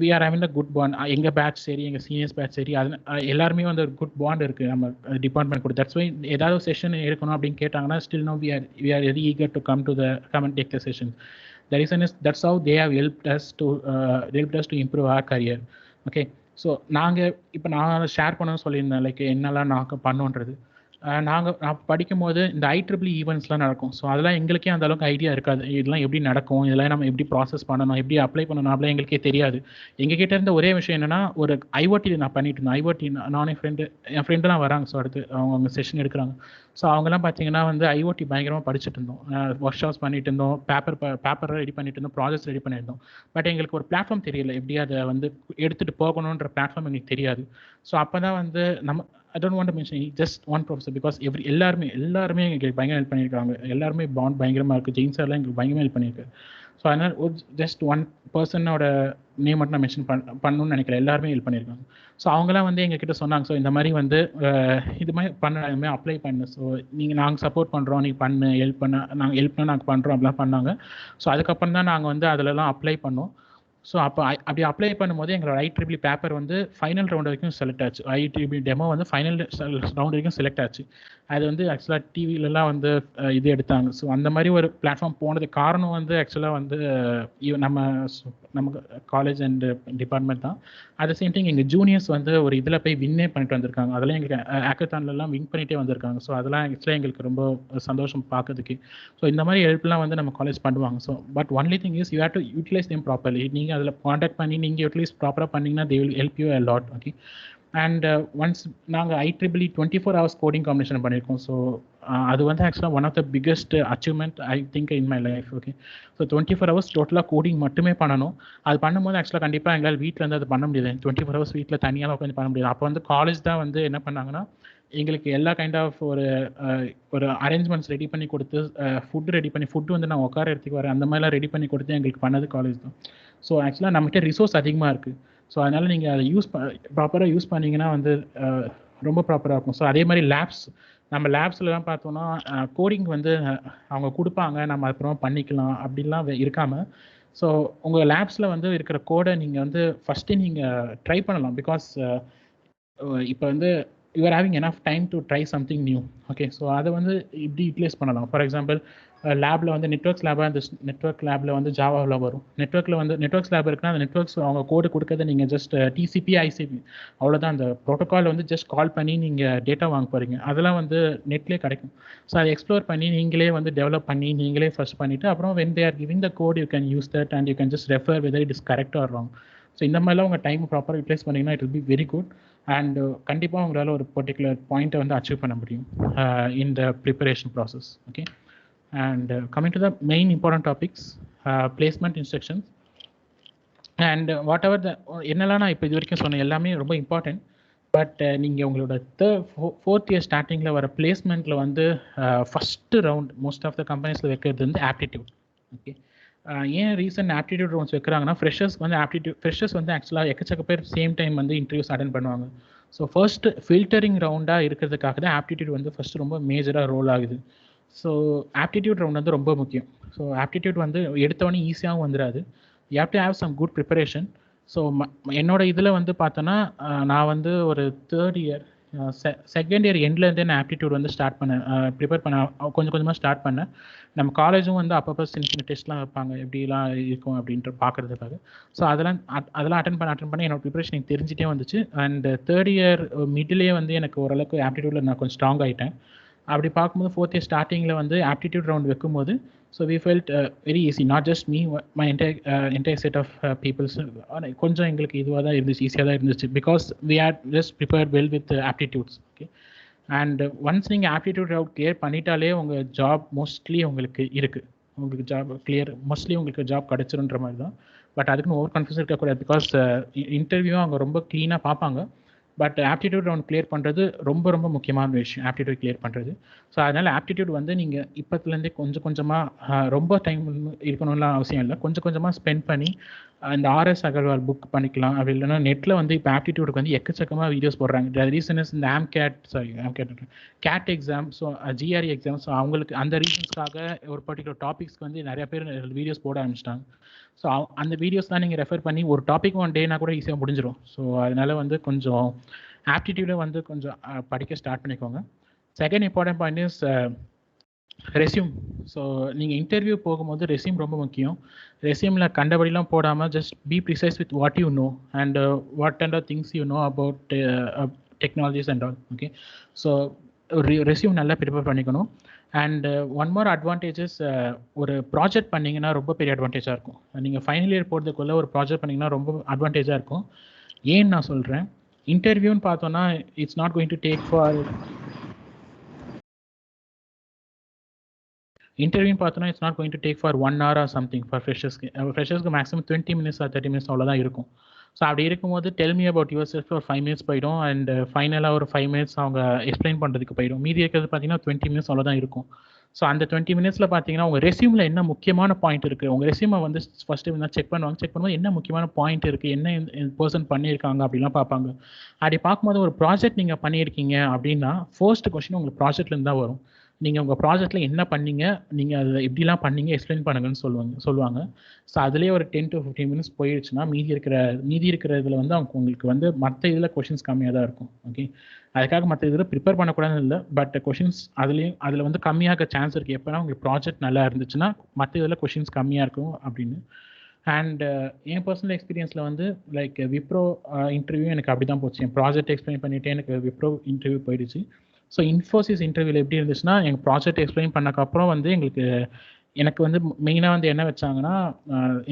we are having a good bond. எங்கள் பேட்ச் சரி, எங்கள் சீனியர்ஸ் பேட்ச் சரி, அது எல்லாருமே வந்து ஒரு குட் பாண்ட் இருக்குது நம்ம டிபார்ட்மெண்ட் கூட. தட்ஸ் வை ஏதாவது செஷன் எடுக்கணும் அப்படின்னு கேட்டாங்கன்னா still no we are very eager to come and take the session. The reason is that's how they have helped us to improve our career. Okay, so நான் share பண்ணணும்னு சொல்லியிருந்தேன் like என்னெல்லாம் நாங்கள் பண்ணோன்றது. நான் படிக்கும் போது இந்த IEEE ஈவெண்ட்ஸ்லாம் நடக்கும். ஸோ அதெல்லாம் எங்களுக்கே அந்த அளவுக்கு ஐடியா இருக்காது, இதெல்லாம் எப்படி நடக்கும், இதெல்லாம் நம்ம எப்படி ப்ராசஸ் பண்ணணும், எப்படி அப்ளை பண்ணணும், அப்படிலாம் எங்களுக்கே தெரியாது. எங்ககிட்ட இருந்த ஒரே விஷயம் என்னன்னா, ஒரு ஐஓடி நான் பண்ணிட்டு இருந்தேன். ஐஓடி நானே என் ஃப்ரெண்டுலாம் வராங்க. ஸோ அடுத்து அவங்க செஷன் எடுக்கிறாங்க. ஸோ அவங்கெல்லாம் பார்த்தீங்கன்னா வந்து ஐஓடி பயங்கரமாக படிச்சுட்டு இருந்தோம், ஒர்க் ஷாப்ஸ் பண்ணிட்டு இருந்தோம், பேப்பர் ரெடி பண்ணிட்டு இருந்தோம், ப்ராஜெக்ட்ஸ் ரெடி பண்ணியிருந்தோம். பட் எங்களுக்கு ஒரு பிளாட்ஃபார்ம் தெரியல, எப்படி அதை வந்து எடுத்துகிட்டு போகணுன்ற பிளாட்ஃபார்ம் எங்களுக்கு தெரியாது. ஸோ அப்போ தான் வந்து I don't want to mention just one professor because எல்லாருமே எங்களுக்கு பயங்கர ஹெல்ப் பண்ணியிருக்காங்க. எல்லாருமே பாண்ட் பயங்கரமாக இருக்குது. ஜெயின் சார்லாம் எங்களுக்கு பயங்கரமாக ஹெல்ப் பண்ணியிருக்காரு. ஸோ அதனால் ஜஸ்ட் ஒன் பர்சனோட நேம் மட்டும் நான் மென்ஷன் பண்ணணும்னு நினைக்கிறேன். எல்லாருமே ஹெல்ப் பண்ணியிருக்காங்க. ஸோ அவங்களாம் வந்து எங்ககிட்ட சொன்னாங்க, ஸோ இந்த மாதிரி வந்து இது மாதிரி இதுமாதிரி அப்ளை பண்ணு, ஸோ நாங்கள் சப்போர்ட் பண்ணுறோம், நீங்கள் பண்ணு, ஹெல்ப் நாங்கள் பண்ணுறோம் அப்படிலாம் பண்ணாங்க. ஸோ அதுக்கப்புறம் தான் நாங்கள் வந்து அதிலலாம் அப்ளை பண்ணோம். ஸோ அப்படி அப்ளை பண்ணும்போது எங்களோட IEEE பேப்பர் வந்து ஃபைனல் ரவுண்ட் வரைக்கும் செலக்ட் ஆச்சு. IEEE டெமோ வந்து ஃபைனல் ரவுண்ட் வரைக்கும் செலக்ட் ஆச்சு. அது வந்து ஆக்சுவலாக டிவிலலாம் வந்து இது எடுத்தாங்க. ஸோ அந்த மாதிரி ஒரு பிளாட்ஃபார்ம் போனதுக்கு காரணம் வந்து ஆக்சுவலாக வந்து நம்ம காலேஜ் அண்ட் டிபார்ட்மெண்ட் தான். அட் த சேம் டைம் எங்கள் ஜூனியர்ஸ் வந்து ஒரு இதில் போய் வின்னே பண்ணிட்டு வந்திருக்காங்க. அதெல்லாம் எங்களுக்கு ஹேக்கத்தான்லாம் வின் பண்ணிகிட்டே வந்திருக்காங்க. ஸோ அதெல்லாம் ஆக்சுவலாக எங்களுக்கு ரொம்ப சந்தோஷம் பார்க்கறதுக்கு. ஸோ இந்த மாதிரி ஹெல்ப்லாம் வந்து நம்ம காலேஜ் பண்ணுவாங்க. So but only thing is you have to utilise them properly. நீங்கள் அதில் காண்டாக்ட் பண்ணி நீங்கள் யூட்டிலைஸ் ப்ராப்பராக பண்ணிங்கன்னா they will help you a lot. Okay. And once நாங்கள் IEEE 24 hours கோடிங் காம்பினேஷன் பண்ணியிருக்கோம். ஸோ அது வந்து ஆக்சுவலாக one of the biggest achievement I think in my life. Okay. So 24 hours டோட்டலாக கோடிங் மட்டுமே பண்ணணும். அது பண்ணும்போது ஆக்சுவலாக கண்டிப்பாக எங்களால் வீட்டில் வந்து அது பண்ண முடியாது. 24 hours வீட்டில் தனியாக உட்காந்து பண்ண முடியாது. அப்போ வந்து காலேஜ் தான் வந்து என்ன பண்ணாங்கன்னா எங்களுக்கு எல்லா கைண்ட் ஆஃப் ஒரு அரேஞ்ச்மெண்ட்ஸ் ரெடி பண்ணி கொடுத்து ஃபுட் ரெடி பண்ணி ஃபுட்டு வந்து நான் உட்கார இடத்துக்கு வரேன் அந்த மாதிரிலாம் ரெடி பண்ணி கொடுத்து எங்களுக்கு பண்ணது காலேஜ் தான். ஸோ ஆக்சுவலாக நம்மகிட்ட ரிசோர்ஸ் அதிகமாக இருக்குது. ஸோ அதனால் நீங்கள் அதை ப்ராப்பராக யூஸ் பண்ணிங்கன்னா வந்து ரொம்ப ப்ராப்பராக இருக்கும். ஸோ அதே மாதிரி லேப்ஸ், நம்ம லேப்ஸ்லாம் பார்த்தோன்னா கோடிங் வந்து அவங்க கொடுப்பாங்க, நம்ம அப்புறம் பண்ணிக்கலாம் அப்படிலாம் இருக்காமல் ஸோ உங்கள் லேப்ஸில் வந்து இருக்கிற கோடை நீங்கள் வந்து ஃபஸ்ட்டு நீங்கள் ட்ரை பண்ணலாம். பிகாஸ் இப்போ வந்து you're having enough time to try something new. Okay. So அதை வந்து இப்படி யூட்டிலைஸ் பண்ணலாம். ஃபார் எக்ஸாம்பிள் லேபில் வந்து நெட்ஒர்க்ஸ் லேபாக அந்த நெட்ஒர்க் லேபில் வந்து ஜாவாவில் வரும். நெட்ஒர்க்ஸ் லேப் இருக்குன்னா அந்த நெட்ஒர்க்ஸ் அவங்க கோடு கொடுக்கறத நீங்கள் ஜஸ்ட் TCP ICP அவ்வளோதான். அந்த ப்ரோட்டோக்கால் வந்து ஜஸ்ட் கால் பண்ணி நீங்கள் டேட்டா வாங்க போகிறீங்க. அதெல்லாம் வந்து நெட்லேயே கிடைக்கும். ஸோ அதை எக்ஸ்ப்ளோர் பண்ணி நீங்களே வந்து டெவலப் பண்ணி நீங்களே ஃபர்ஸ்ட் பண்ணிவிட்டு அப்புறம் when they are giving the code you can use that and you can just refer whether it is correct or wrong. So இந்த மாதிரிலாம் உங்கள் டைம் ப்ராப்பராக யூட்டிலைஸ் பண்ணிங்கன்னா it will be very good. And கண்டிப்பாக உங்களால் ஒரு பர்டிகுலர் பாயிண்ட்டை வந்து அச்சீவ் பண்ண முடியும் in the preparation process. Okay. And coming to the main important topics, placement instructions and whatever என்னெல்லாம் நான் இப்போ இது வரைக்கும் சொன்ன எல்லாமே ரொம்ப இம்பார்ட்டன்ட். பட் நீங்கள் உங்களோட ஃபோர்த் இயர் ஸ்டார்டிங்கில் வர பிளேஸ்மெண்ட்டில் வந்து first round most of the கம்பெனிஸில் வைக்கிறது வந்து ஆப்டிடியூட். ஓகே. ஏன் ரீசன் ஆப்டிடியூட் ரவுண்ட்ஸ் வைக்கிறாங்கன்னா ஃப்ரெஷர்ஸ் வந்து ஆக்சுவலாக எக்கச்சக்க பேர் சேம் டைம் வந்து இன்டர்வியூஸ் அட்டென்ட் பண்ணுவாங்க. ஸோ ஃபர்ஸ்ட் ஃபில்டரிங் ரவுண்டாக இருக்கிறதுக்காக தான் ஆப்டிடியூட் வந்து ஃபஸ்ட்டு ரொம்ப மேஜராக ரோல் ஆகுது. ஸோ ஆப்டிடியூட் ரவுண்ட் வந்து ரொம்ப முக்கியம். ஸோ ஆப்டிடியூட் வந்து எடுத்தவொடனே ஈஸியாகவும் வந்துடாது. You have to have some good preparation. So என்னோட இதில் வந்து பார்த்தோன்னா நான் வந்து ஒரு தேர்ட் இயர் செகண்ட் இயர் எண்ட்லேருந்தே நான் ஆப்டிடியூட் வந்து ஸ்டார்ட் பண்ணேன், ப்ரிப்பேர் பண்ண கொஞ்சம் கொஞ்சமாக ஸ்டார்ட் பண்ணேன். நம்ம காலேஜும் வந்து அப்பப்போ சின்ன சின்ன டெஸ்ட்லாம் வைப்பாங்க எப்படிலாம் இருக்கும் அப்படின்ட்டு பார்க்குறதுக்காக. ஸோ அதெல்லாம் அட்டன் பண்ண என்னோட ப்ரிப்பரேஷன் எனக்கு தெரிஞ்சிட்டே வந்துச்சு. அண்ட் தேர்ட் இயர் மிடிலே வந்து எனக்கு ஓரளவுக்கு ஆப்டிடியூடில் நான் கொஞ்சம் ஸ்ட்ராங் ஆகிட்டேன். அப்படி பார்க்கும்போது ஃபோர்த் இயர் ஸ்டார்டிங்கில் வந்து ஆப்டிடியூட் ரவுண்ட் வைக்கும்போது so we felt very easy. Not just me, my entire set of peoples. கொஞ்சம் எங்களுக்கு இதுவாக தான் இருந்துச்சு, ஈஸியாக தான் இருந்துச்சு. Because we are just prepared well with aptitudes. Okay. And once நீங்கள் ஆப்டிடியூட் ரவுண்ட் கிளியர் பண்ணிட்டாலே உங்கள் ஜாப் மோஸ்ட்லி உங்களுக்கு இருக்குது. உங்களுக்கு ஜாப் மோஸ்ட்லி உங்களுக்கு ஜாப் கிடச்சிருன்ற மாதிரி தான். பட் அதுக்குன்னு ஓவர் கான்ஃபிடன்ஸ் இருக்கக்கூடாது. பிகாஸ் இன்டர்வியூவும் அவங்க ரொம்ப க்ளீனாக பார்ப்பாங்க. பட் ஆப்டிடியூட் ரவுண்ட் கிளியர் பண்ணுறது ரொம்ப ரொம்ப முக்கியமான விஷயம், ஆப்டிடியூட் கிளியர் பண்ணுறது. ஸோ அதனால் ஆப்டிடியூட் வந்து நீங்கள் இப்போத்துலேருந்தே கொஞ்சம் கொஞ்சமாக ரொம்ப டைம் இருக்கணும்லாம் அவசியம் இல்லை. கொஞ்சம் கொஞ்சமாக ஸ்பெண்ட் பண்ணி இந்த RS அகர்வால் புக் பண்ணிக்கலாம். அப்படி இல்லைன்னா நெட்டில் வந்து இப்போ ஆப்டிடியூடுக்கு வந்து எக்கச்சக்கமாக வீடியோஸ் போடுறாங்க. த ரீசன் இஸ் இந்த GATE exam, so GRE exam. So அவங்களுக்கு அந்த ரீசன்ஸ்க்காக ஒரு பர்டிகுலர் டாபிக்ஸ்க்கு வந்து நிறைய பேர் வீடியோஸ் போட ஆரம்பிச்சிட்டாங்க. ஸோ அந்த வீடியோஸ்லாம் நீங்கள் ரெஃபர் பண்ணி ஒரு டாபிக் ஒன் டேனா கூட ஈஸியாக முடிஞ்சிடும். ஸோ அதனால் வந்து கொஞ்சம் ஆப்டிடியூடை வந்து கொஞ்சம் படிக்க ஸ்டார்ட் பண்ணிக்கோங்க. Second important point is resume. So நீங்கள் இன்டர்வியூ போகும்போது ரெஸ்யூம் ரொம்ப முக்கியம். ரெஸ்யூமில் கண்டபடிலாம் போடாமல் just be precise with what you know and what and things you know about technologies and all. Okay. So resume நல்லா ப்ரிப்பேர் பண்ணிக்கணும். அண்ட் ஒன் மோர் அட்வான்டேஜஸ், ஒரு project பண்ணிங்கன்னா ரொம்ப பெரிய அட்வான்டேஜாக இருக்கும். நீங்கள் ஃபைனல் இயர் போகிறதுக்குள்ளே ஒரு ப்ராஜெக்ட் பண்ணிங்கன்னா ரொம்ப அட்வான்டேஜாக இருக்கும். ஏன்னு நான் சொல்கிறேன். இன்டர்வியூன்னு பார்த்தோன்னா it's not going to take for 1 hour or something for ஃப்ரெஷர்ஸ்க்கு மேக்ஸிமம் 20 minutes or 30 minutes அவ்வளோதான் இருக்கும். ஸோ அப்படி இருக்கும்போது tell me about your self ஒரு 5 minutes போயிடும். அண்ட் ஃபைனலாக ஒரு 5 minutes அவங்க எக்ஸ்பிளைன் பண்ணுறதுக்கு போயிடும். மீதி இருக்கிறது பார்த்தீங்கன்னா 20 minutes அவ்வளோதான் இருக்கும். ஸோ அந்த 20 minutesல பார்த்தீங்கன்னா உங்கள் ரெஸ்யூமில் என்ன முக்கியமான பாயிண்ட் இருக்குது, உங்கள் ரெஸ்யூமை வந்து ஃபஸ்ட்டு வந்து செக் பண்ணும்போது என்ன முக்கியமான பாயிண்ட் இருக்குது, என்ன பர்சன் பண்ணியிருக்காங்க அப்படிலாம் பார்ப்பாங்க. அப்படி பார்க்கும்போது ஒரு ப்ராஜெக்ட் நீங்கள் பண்ணியிருக்கீங்க அப்படின்னா ஃபர்ஸ்ட் கொஸ்டின் உங்களுக்கு ப்ராஜெக்ட்லேருந்து தான் வரும். நீங்கள் உங்கள் ப்ராஜெக்ட்டில் என்ன பண்ணீங்க, நீங்கள் அதை எப்படிலாம் பண்ணீங்க எக்ஸ்பிளைன் பண்ணுங்கன்னு சொல்லுவாங்க. ஸோ அதுலேயே ஒரு 10 to 15 minutes போயிடுச்சுன்னா மீதி இருக்கிற இதில் வந்து உங்களுக்கு வந்து மற்ற இதில் கொஷின்ஸ் கம்மியாக தான் இருக்கும். ஓகே. அதுக்காக மற்ற இதில் ப்ரிப்பேர் பண்ணக்கூடாதுன்னு இல்லை, பட் கொஷின்ஸ் அதில் வந்து கம்மியாக சான்ஸ் இருக்குது. எப்போனா உங்களுக்கு ப்ராஜெக்ட் நல்லா இருந்துச்சுன்னா மற்ற இதில் கொஷின்ஸ் கம்மியாக இருக்கும் அப்படின்னு. அண்ட் என் பர்சனல் எக்ஸ்பீரியன்ஸில் வந்து லைக் விப்ரோ இன்டர்வியூ எனக்கு அப்படி தான் போச்சு. என் ப்ராஜெக்ட் எக்ஸ்பிளைன் பண்ணிவிட்டு எனக்கு விப்ரோ இன்டர்வியூ போயிடுச்சு. ஸோ இன்ஃபோசிஸ் இன்டர்வியூவில் எப்படி இருந்துச்சுன்னா எங்கள் ப்ராஜெக்ட் எக்ஸ்பிளைன் பண்ணக்கப்புறம் வந்து எங்களுக்கு எனக்கு வந்து மெயினாக வந்து என்ன வச்சாங்கன்னா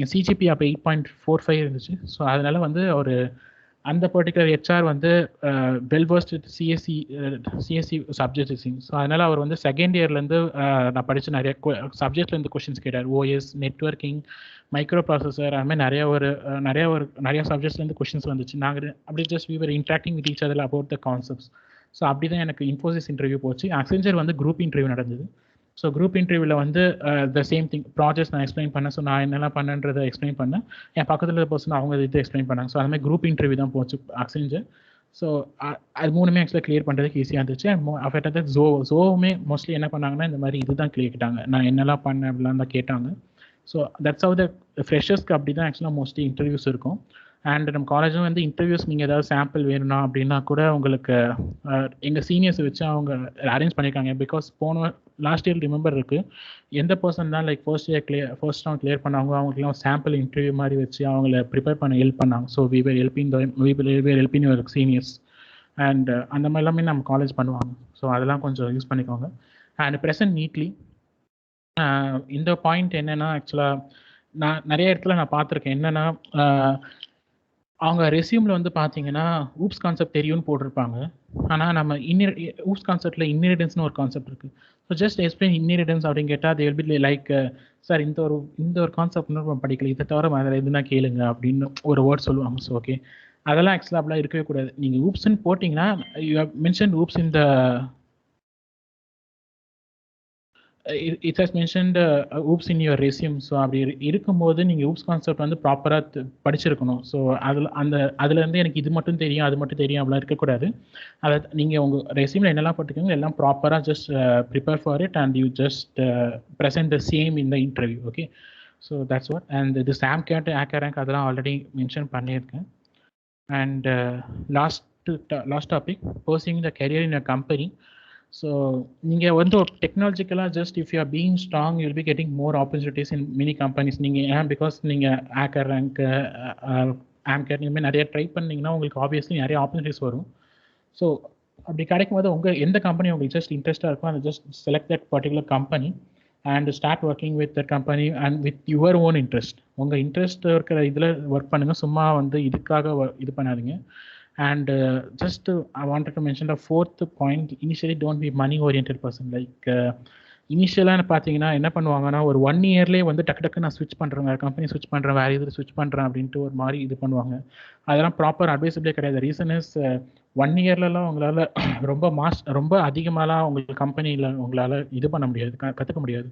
என் சிஜிபி அப்போ 8.45 இருந்துச்சு. ஸோ அதனால வந்து ஒரு அந்த பர்டிகுலர் ஹெச்ஆர் வந்து well versed with CSC subject. So அதனால் அவர் வந்து செகண்ட் இயர்லேருந்து நான் படித்த நிறைய சப்ஜெக்ட்லேருந்து கொஷின்ஸ் கேட்டார். ஓஎஸ், நெட்ஒர்க்கிங், மைக்ரோ ப்ராசஸர், அது மாதிரி நிறைய சப்ஜெக்ட்ஸ்லேருந்து கொஷின்ஸ் வந்துச்சு. நாங்கள் அப்படி just we were interacting with each other about the concepts. So அப்படி தான் எனக்கு இன்ஃபோசிஸ் இன்டர்வியூ போச்சு. அக்சென்ச்சர் வந்து குரூப் இன்டர்வியூ நடந்தது. ஸோ குரூப் இன்டர்வியூவில் வந்து த சேம் திங் ப்ராஜெக்ட்ஸ் நான் எக்ஸ்பிளைன் பண்ணேன். ஸோ நான் என்னெல்லாம் பண்ணேன்றதை எக்ஸ்பிளைன் பண்ணேன். என் பக்கத்தில் இருக்க பர்சன் அவங்க இது எக்ஸ்பிளைன் பண்ணாங்க. ஸோ அது மாதிரி குரூப் இன்டர்வியூ தான் போச்சு அக்சென்ச்சர். ஸோ அது மூணுமே ஆக்சுவலாக கிளியர் பண்ணுறதுக்கு ஈஸியாக இருந்துச்சு. அஃபெக்டாக ஜோவுமே மோஸ்ட்லி என்ன பண்ணாங்கன்னா இந்த மாதிரி இதுதான் கேட்டாங்க, நான் என்னெல்லாம் பண்ணேன் அப்படிலாம் தான் கேட்டாங்க. ஸோ தட்ஸ் ஹவ் த ஃப்ரெஷர்ஸ்க்கு அப்படி தான் ஆக்சுவலாக மோஸ்ட்லி இன்டர்வியூஸ் இருக்கும். அண்ட் நம்ம காலேஜும் வந்து இன்டர்வியூஸ் நீங்கள் ஏதாவது சாம்பிள் வேணும்னா அப்படின்னா கூட உங்களுக்கு எங்கள் சீனியர்ஸை வச்சு அவங்க அரேஞ்ச் பண்ணியிருக்காங்க. பிகாஸ் லாஸ்ட் இயர் ரிமெம்பர் இருக்குது, எந்த பர்சன் தான் லைக் ஃபர்ஸ்ட் ரவுண்ட் கிளியர் பண்ணாங்க அவங்களுக்குலாம் சாம்பிள் இன்டர்வியூ மாதிரி வச்சு அவங்கள ப்ரிப்பேர் பண்ண ஹெல்ப் பண்ணாங்க. So we were helping your seniors. And அந்த மாதிரி எல்லாமே நம்ம காலேஜ் பண்ணுவாங்க. ஸோ அதெல்லாம் கொஞ்சம் யூஸ் பண்ணிக்கோங்க. அண்ட் ப்ரெசன்ட் நீட்லி இந்த பாயிண்ட் என்னென்னா, ஆக்சுவலாக நான் நிறைய இடத்துல நான் பார்த்துருக்கேன். என்னென்னா அவங்க ரெஸ்யூமில் வந்து பார்த்தீங்கன்னா ஊப்ஸ் கான்செப்ட் தெரியும்னு போட்டிருப்பாங்க. ஆனால் நம்ம ஊப்ஸ் கான்செப்டில் இன்னெரிடன்ஸ்னு ஒரு கான்செப்ட் இருக்குது. ஸோ ஜஸ்ட் எக்ஸ்பிளைன் இன்னெரிடன்ஸ் அப்படின்னு கேட்டால் அது எல்பி லைக் சார் இந்த ஒரு கான்செப்ட் நம்ம படிக்கல, இதை தவிர வேறு எதுனா கேளுங்க அப்படின்னு ஒரு வேர்ட் சொல்லுவாங்க. ஸோ ஓகே, அதெல்லாம் ஆக்சுவலாக அப்படிலாம் இருக்கவே கூடாது. நீங்கள் ஊப்ஸ்ன்னு போட்டிங்கன்னா யூ ஹவ் மென்ஷன் ஊப்ஸ் இந்த it has mentioned oops in your resume. So அப்படி இருக்கும்போது நீங்கள் ஊப்ஸ் கான்செப்ட் வந்து ப்ராப்பராக படிச்சிருக்கணும். ஸோ அதுலேருந்து எனக்கு இது மட்டும் தெரியும் அது மட்டும் தெரியும் அப்படிலாம் இருக்கக்கூடாது. அதை நீங்கள் உங்கள் ரெஸ்யூமில் என்னெல்லாம் போட்டுக்கோங்க எல்லாம் ப்ராப்பராக just prepare for it and you just present the same in the interview. Okay, so that's what. And இது சாம் கேட் ஆக்கர் ரேங்க் அதெல்லாம் ஆல்ரெடி மென்ஷன் பண்ணியிருக்கேன். And last topic, pursuing the career in a company. So நீங்கள் வந்து ஒரு டெக்னாலஜிக்கலாக just if you are being strong you will be getting more opportunities in many companies. நீங்கள் ஏன் பிகாஸ் நீங்கள் ஆக்கர் rank ஆம்கேட் இனிமேல் நிறைய ட்ரை பண்ணிங்கன்னா உங்களுக்கு ஆப்வியஸ்லி நிறைய ஆப்பர்ச்சுனிட்டிஸ் வரும். ஸோ அப்படி கிடைக்கும் போது உங்கள் எந்த கம்பெனி உங்களுக்கு ஜஸ்ட் இன்ட்ரெஸ்ட்டாக இருக்கும் அந்த just select that particular company and start working with that company and with your own interest. உங்கள் இன்ட்ரெஸ்ட் இருக்கிற இதில் ஒர்க் பண்ணுங்கள், சும்மா வந்து இதுக்காக இது பண்ணாதீங்க. And just I wanted to mention the fourth point, initially don't be money oriented person. Like இனிஷியலாக பார்த்தீங்கன்னா என்ன பண்ணுவாங்கன்னா ஒரு 1 இயர்லேயே வந்து டக்கு நான் ஸ்விட்ச் பண்ணுறேன், வேறு கம்பெனி ஸ்விட்ச் பண்ணுறேன், வேறு இதில் ஸ்விட்ச் பண்ணுறேன் அப்படின்ட்டு ஒரு மாதிரி இது பண்ணுவாங்க. அதெல்லாம் ப்ராப்பர் அட்வைசபிளே கிடையாது. ரீசன் இஸ் 1 இயர்லலாம் உங்களால் ரொம்ப அதிகமாகலாம் உங்களுக்கு கம்பெனியில் உங்களால் இது பண்ண முடியாது, கற்றுக்க முடியாது.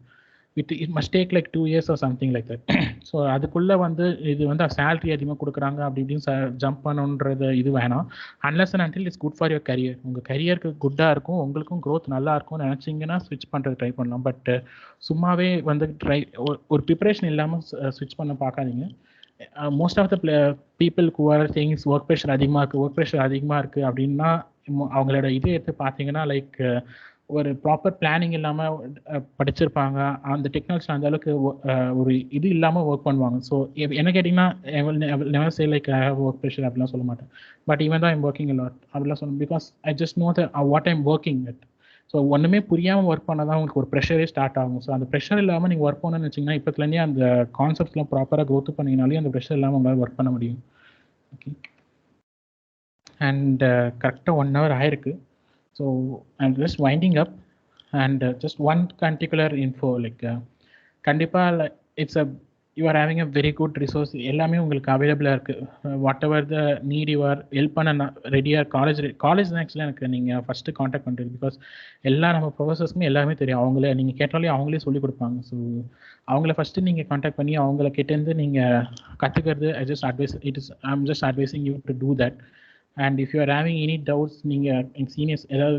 it must take like 2 years or something like that. So அதுக்குள்ளே வந்து இது வந்து சேலரி அதிகமாக கொடுக்குறாங்க அப்படி இப்படின்னு ஜம்ப் பண்ணுன்றது இது வேணாம். Unless and until it's good for your career. உங்கள் கரியருக்கு குட்டாக இருக்கும், உங்களுக்கும் க்ரோத் நல்லா இருக்கும்னு நினச்சிங்கன்னா ஸ்விட்ச் பண்ணுறது ட்ரை பண்ணலாம். பட் சும்மாவே வந்து ஒரு ப்ரிப்பரேஷன் இல்லாமல் ஸ்விட்ச் பண்ண பார்க்காதீங்க. Most of the people who are things work pressure அதிகமாக இருக்குது அப்படின்னா அவங்களோட இது எடுத்து பார்த்தீங்கன்னா லைக் ஒரு ப்ராப்பர் பிளானிங் இல்லாமல் படிச்சிருப்பாங்க, அந்த டெக்னாலஜி அந்த அளவுக்கு ஒரு இது இல்லாமல் ஒர்க் பண்ணுவாங்க. ஸோ என்ன கேட்டிங்கன்னா never say like I have work pressure அப்படிலாம் சொல்ல மாட்டேன். பட் ஈவன் தான் ஐம் ஒர்க்கிங் லாட் அப்படிலாம் சொல்லணும். Because I just no the what I'm working with. So ஒன்றுமே புரியாமல் ஒர்க் பண்ணால் தான் உங்களுக்கு ஒரு ப்ரெஷரே ஸ்டார்ட் ஆகும். ஸோ அந்த ப்ரெஷர் இல்லாமல் நீங்கள் ஒர்க் பண்ணணும்னு வச்சிங்கன்னா இப்போத்துலேருந்தே அந்த கான்செப்ட்ஸ்லாம் ப்ராப்பராக க்ரோத் பண்ணிங்கனாலே அந்த ப்ரெஷர் இல்லாமல் உங்களால் ஒர்க் பண்ண முடியும். ஓகே, அண்ட் கரெக்டாக 1 hour ஆயிருக்கு. So I'm just winding up and just one particular info like kandipa it's a you are having a very good resource, எல்லாமே உங்களுக்கு அவைலபிளாக இருக்குது. What ever the need you are help பண்ண ரெடியாக college தான் ஆக்சுவலாக எனக்கு நீங்கள் ஃபஸ்ட்டு காண்டாக்ட் பண்ணுறது. பிகாஸ் எல்லா நம்ம ப்ரொஃபஸர்ஸ்க்குமே எல்லாமே தெரியும், அவங்கள நீங்கள் கேட்டாலே அவங்களே சொல்லிக் கொடுப்பாங்க. ஸோ அவங்கள ஃபஸ்ட்டு நீங்கள் காண்டாக்ட் பண்ணி அவங்கள கிட்டேருந்து நீங்கள் கற்றுக்கிறது ஐ am just advising you to do that. And if you are having any doubts நீங்கள் எங்கள் சீனியர்ஸ் ஏதாவது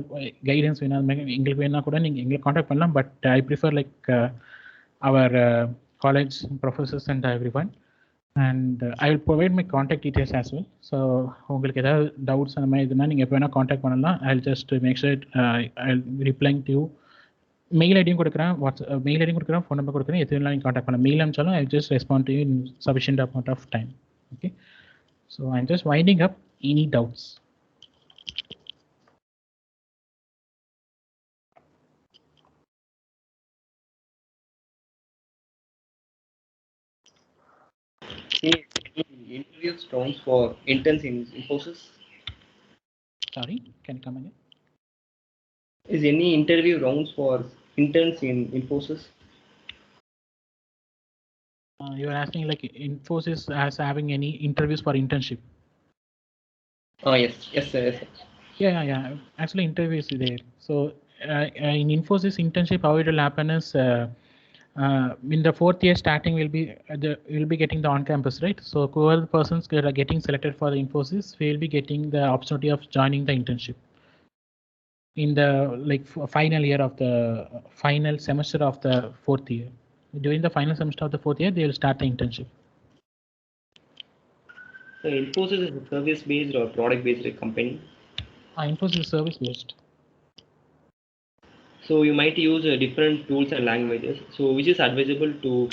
கைடன்ஸ் வேணும் அது மாதிரி எங்களுக்கு வேணா கூட நீங்கள் எங்களை காண்டாக்ட் பண்ணலாம். But I prefer like our college professors and everyone. And I will provide my contact details as well. So உங்களுக்கு ஏதாவது டவுட்ஸ் அந்த மாதிரி இதுனா நீங்கள் எப்போ வேணால் காண்டாக்ட் பண்ணலாம். I will just make sure I replying to you. Mail ஐடியும் கொடுக்குறேன், மெயில் ஐடியும் கொடுக்குறேன், ஃபோன் நம்பர் கொடுக்குறேன், எது வேணாலும் நீங்கள் காண்டாக்ட் பண்ணலாம். மெயில் அனுப்பிச்சாலும் I just respond to you in sufficient amount of time. Okay, so I am just winding up. Any doubts? any interviews rounds for interns in Infosys? Sorry, can you come again? Is any interview rounds for interns in Infosys? You are asking like Infosys as having any interviews for internship? Yes, sir. Yes, sir. Yeah. Actually, interview is there. So in Infosys internship, how it will happen is in the fourth year starting will be getting the on-campus, right? So whoever the persons are getting selected for the Infosys will be getting the opportunity of joining the internship in the final year of the final semester of the fourth year. During the final semester of the fourth year, they will start the internship. So Infosys is a service-based or product-based company. Infosys is service-based. So you might use different tools and languages. So which is advisable to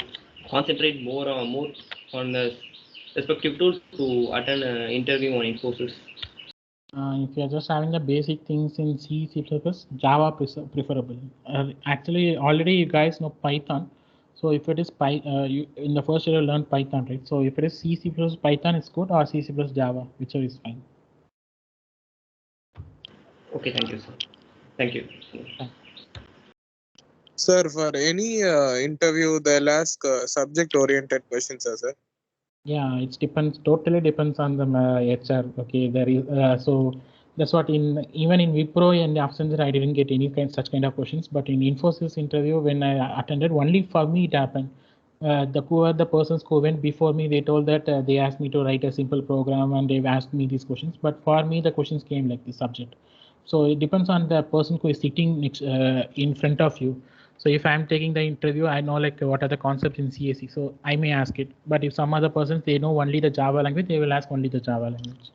concentrate more on the respective tools to attend an interview on Infosys? If you're just having the basic things in C, C++, Java preferable. Actually, already you guys know Python. So if it is you in the first year you learn Python, right? So if it is C, C++, Python is good, or C, C++, Java, whichever is fine. Okay, thank you, sir. Thank you. Sir, for any interview, they'll ask subject-oriented questions, sir. Yeah, it depends. Totally depends on the HR. Okay, there is so that's what even in Wipro and Accenture I didn't get any such kind of questions. But in Infosys interview when I attended, only for me it happened. The persons who went before me, they told that they asked me to write a simple program and they've asked me these questions. But for me, the questions came like the subject. So it depends on the person who is sitting in front of you. So if I'm taking the interview, I know like what are the concepts in CSE, so I may ask it. But if some other persons they know only the Java language, they will ask only the Java language.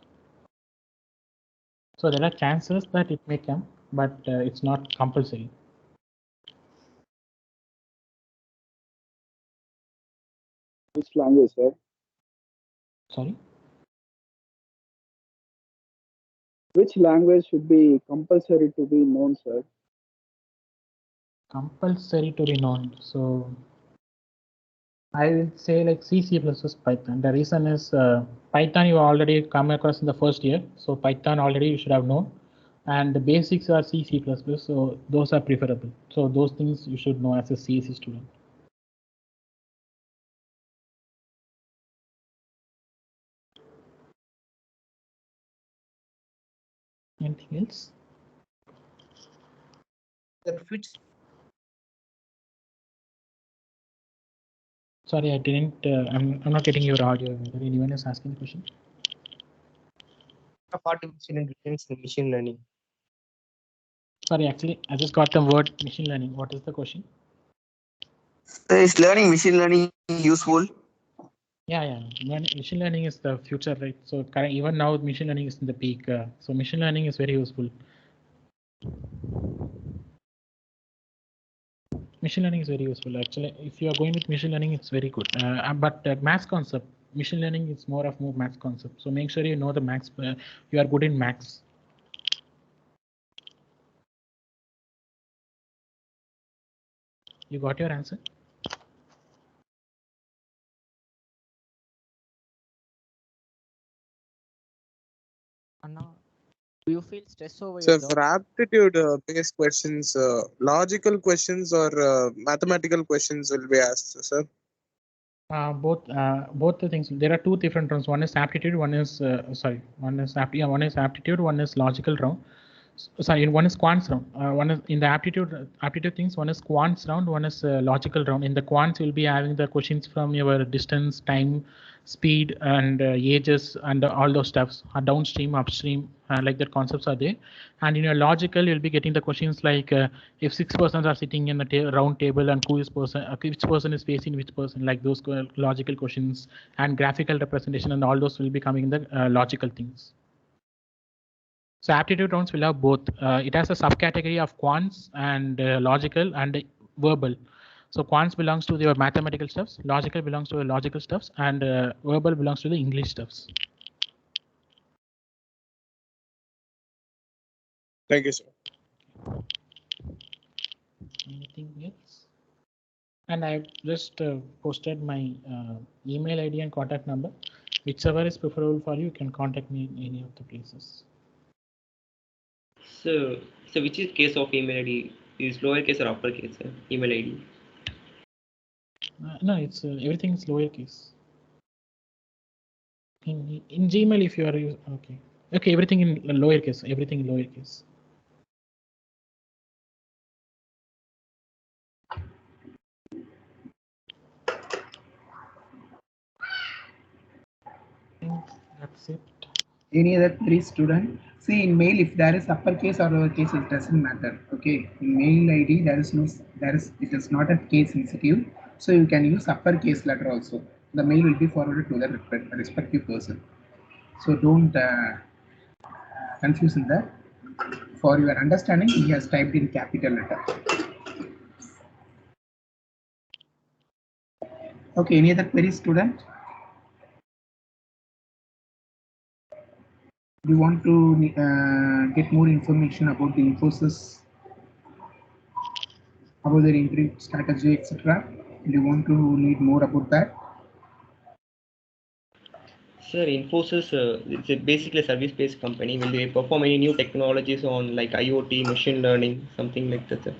So there are chances that it may come, but it's not compulsory. Which language, sir? Sorry. Which language should be compulsory to be known, sir? Compulsory to be known. So I will say like C, C++, Python. The reason is Python you already come across in the first year. So Python already you should have known. And the basics are C, C++. So those are preferable. So those things you should know as a CSE student. Anything else? Sorry, I didn't. I'm not getting your audio. Whether anyone is asking the question? Of artificial intelligence and machine learning. Sorry, actually, I just got the word machine learning. What is the question? So is learning machine learning useful? Yeah. Machine learning is the future, right? So even now, machine learning is in the peak. So machine learning is very useful. Machine learning is very useful. Actually, if you are going with machine learning, it's very good. But maths concept, machine learning is more maths concept. So make sure you know the maths. You are good in maths. You got your answer? Anna, do you feel stress over So your job? for aptitude-based questions, logical questions or mathematical questions will be asked, sir. Both the things. There are two different rounds. One is aptitude. One is One is one is aptitude. One is logical round. One is quants round. One is in the aptitude things. One is quants round. One is logical round. In the quants, you'll be having the questions from your distance, time, speed, and ages, and all those stuffs. Downstream, upstream, like that concepts are there. And in your logical, you'll be getting the questions like if six persons are sitting in a round table and which person is facing which person, like those logical questions, and graphical representation, and all those will be coming in the logical things. So aptitude rounds will have both. It has a subcategory of quants and logical and verbal. So quants belongs to your mathematical stuffs, logical belongs to your logical stuffs, and verbal belongs to the English stuffs. Thank you, sir. Anything else? And I just posted my email ID and contact number. Whichever is preferable for you, you can contact me in any of the places. So which is case of email ID? Is lowercase or uppercase email ID? No, it's everything is lowercase. In Gmail, if you are okay, everything in lowercase, everything in lowercase. I think that's it. Any other three student? See, in mail, if there is uppercase or lowercase, it doesn't matter. Okay, in mail ID, it is not a case sensitive, so you can use uppercase letter also. The mail will be forwarded to the respective person. So don't confuse in that. For your understanding, he has typed in capital letter. Okay, any other query, student? Do you want to get more information about the Infosys, about their entry strategy, etc.? Do you want to read more about that? Sir, Infosys, it's basically a service-based company. Will they perform any new technologies on like IoT, machine learning, something like that, sir?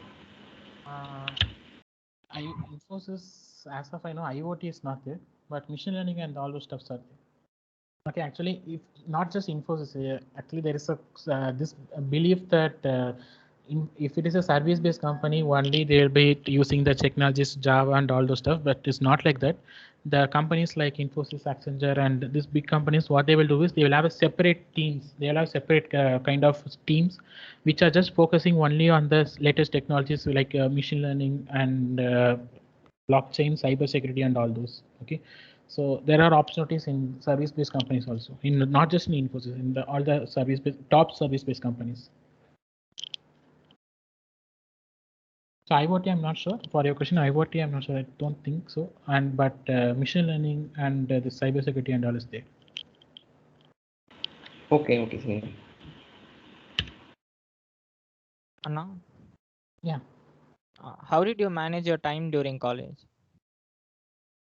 Infosys, as of I know, IoT is not there, but machine learning and all those stuffs are there. Okay, actually, if not just Infosys, actually there is a this belief that if it is a service-based company, only they will be using the technologies Java and all those stuff, but it's not like that. The companies like Infosys, Accenture, and these big companies, what they will do is they will have a separate teams. They will have separate kind of teams, which are just focusing only on the latest technologies like machine learning and blockchain, cyber security, and all those. Okay, so there are opportunities in service-based companies also, in not just in Infosys, in all the top service-based companies. So IoT, I'm not sure. For your question, IoT, I'm not sure. I don't think so. But machine learning and the cyber security and all is there. Okay, sir. Anna, Yeah. how did you manage your time during college?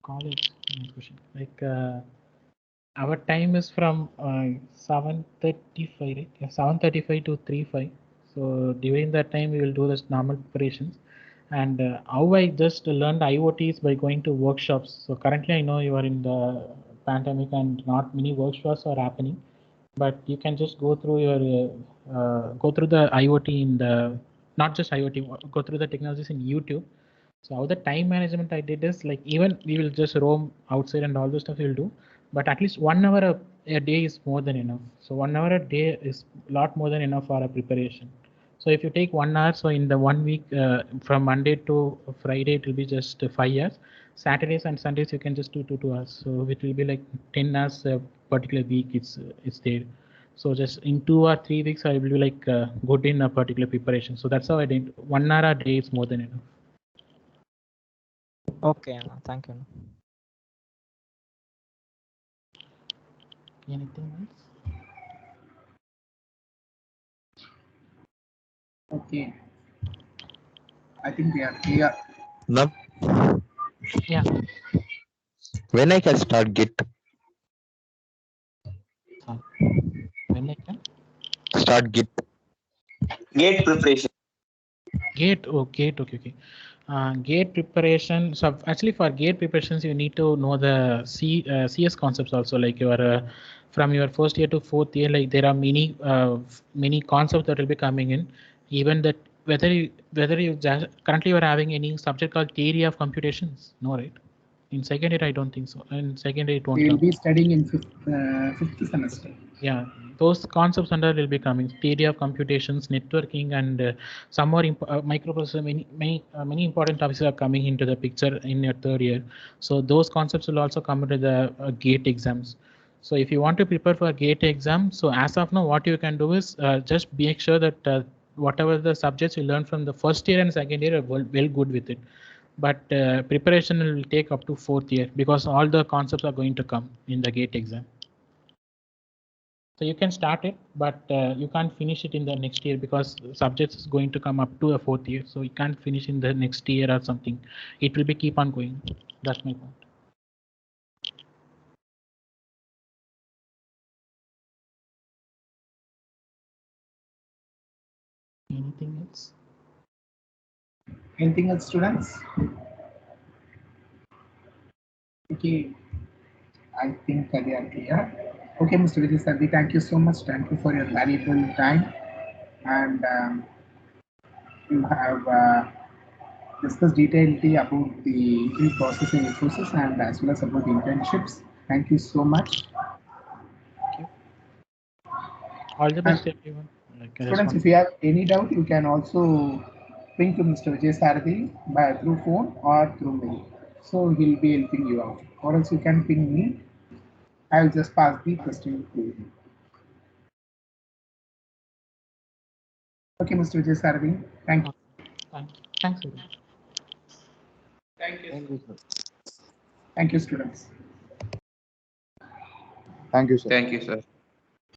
College, nice question. Like our time is from 7:35, right? Yeah, 7:35 to 3:05. So during that time, we will do this normal preparations. And how I just learned IoT is by going to workshops. So currently, I know you are in the pandemic and not many workshops are happening, but you can just go through go through the IoT in the not just IoT, go through the technologies in YouTube. So how the time management I did is like even we will just roam outside and all those stuff we'll do, but at least 1 hour a day is more than enough. So 1 hour a day is a lot more than enough for a preparation. So if you take 1 hour, so in the 1 week from Monday to Friday it will be just 5 hours. Saturdays and Sundays you can just do 2 hours. So it will be like 10 hours a particular week. It's there. So just in 2 or 3 weeks I will be like good in a particular preparation. So that's how I did. 1 hour a day is more than enough. Okay, Anna, thank you. Anything else? Okay. I think we are clear. Ma'am, Yeah. when I can start Git? When I can Start Git. Gate preparation. gate. Oh, gate. Okay. Gate preparation. So actually, for gate preparations, you need to know the CS concepts also. Like your from your first year to fourth year, like there are many concepts that will be coming in. Even that whether you currently you are having any subject called theory of computations. No, right? In second year, I don't think so. In second year, it won't We will come. be studying in fifth semester. Yeah, those concepts under will be coming. Theory of computations, networking, and some more microprocessor. Many important topics are coming into the picture in your third year. So those concepts will also come into the GATE exams. So if you want to prepare for a GATE exam, so as of now, what you can do is just make sure that whatever the subjects you learn from the first year and second year are well good with it. But preparation will take up to fourth year because all the concepts are going to come in the GATE exam. So you can start it, but you can't finish it in the next year because subjects is going to come up to a 4th year. So you can't finish in the next year or something. It will be keep on going. That's my point. Anything else? Anything else, students? Okay, I think they are clear. Okay, Mr. Vijay Sardi, thank you so much. Thank you for your valuable time. And you have discussed detailedly about the interview process in Infosys and as well as about the internships. Thank you so much. Thank you. All the And best, everyone. Like a students, if response. you have any doubt, you can also ping to Mr. Vijay Sardi by through phone or through mail. So he'll be helping you out. Or else you can ping me. I'll just pass the question to you. Okay, Mr. Vijay Sardi. Thank you. Thanks, everyone. Thank you, Thank sir. you, sir. Thank you, students. Thank you, sir. Thank you, sir.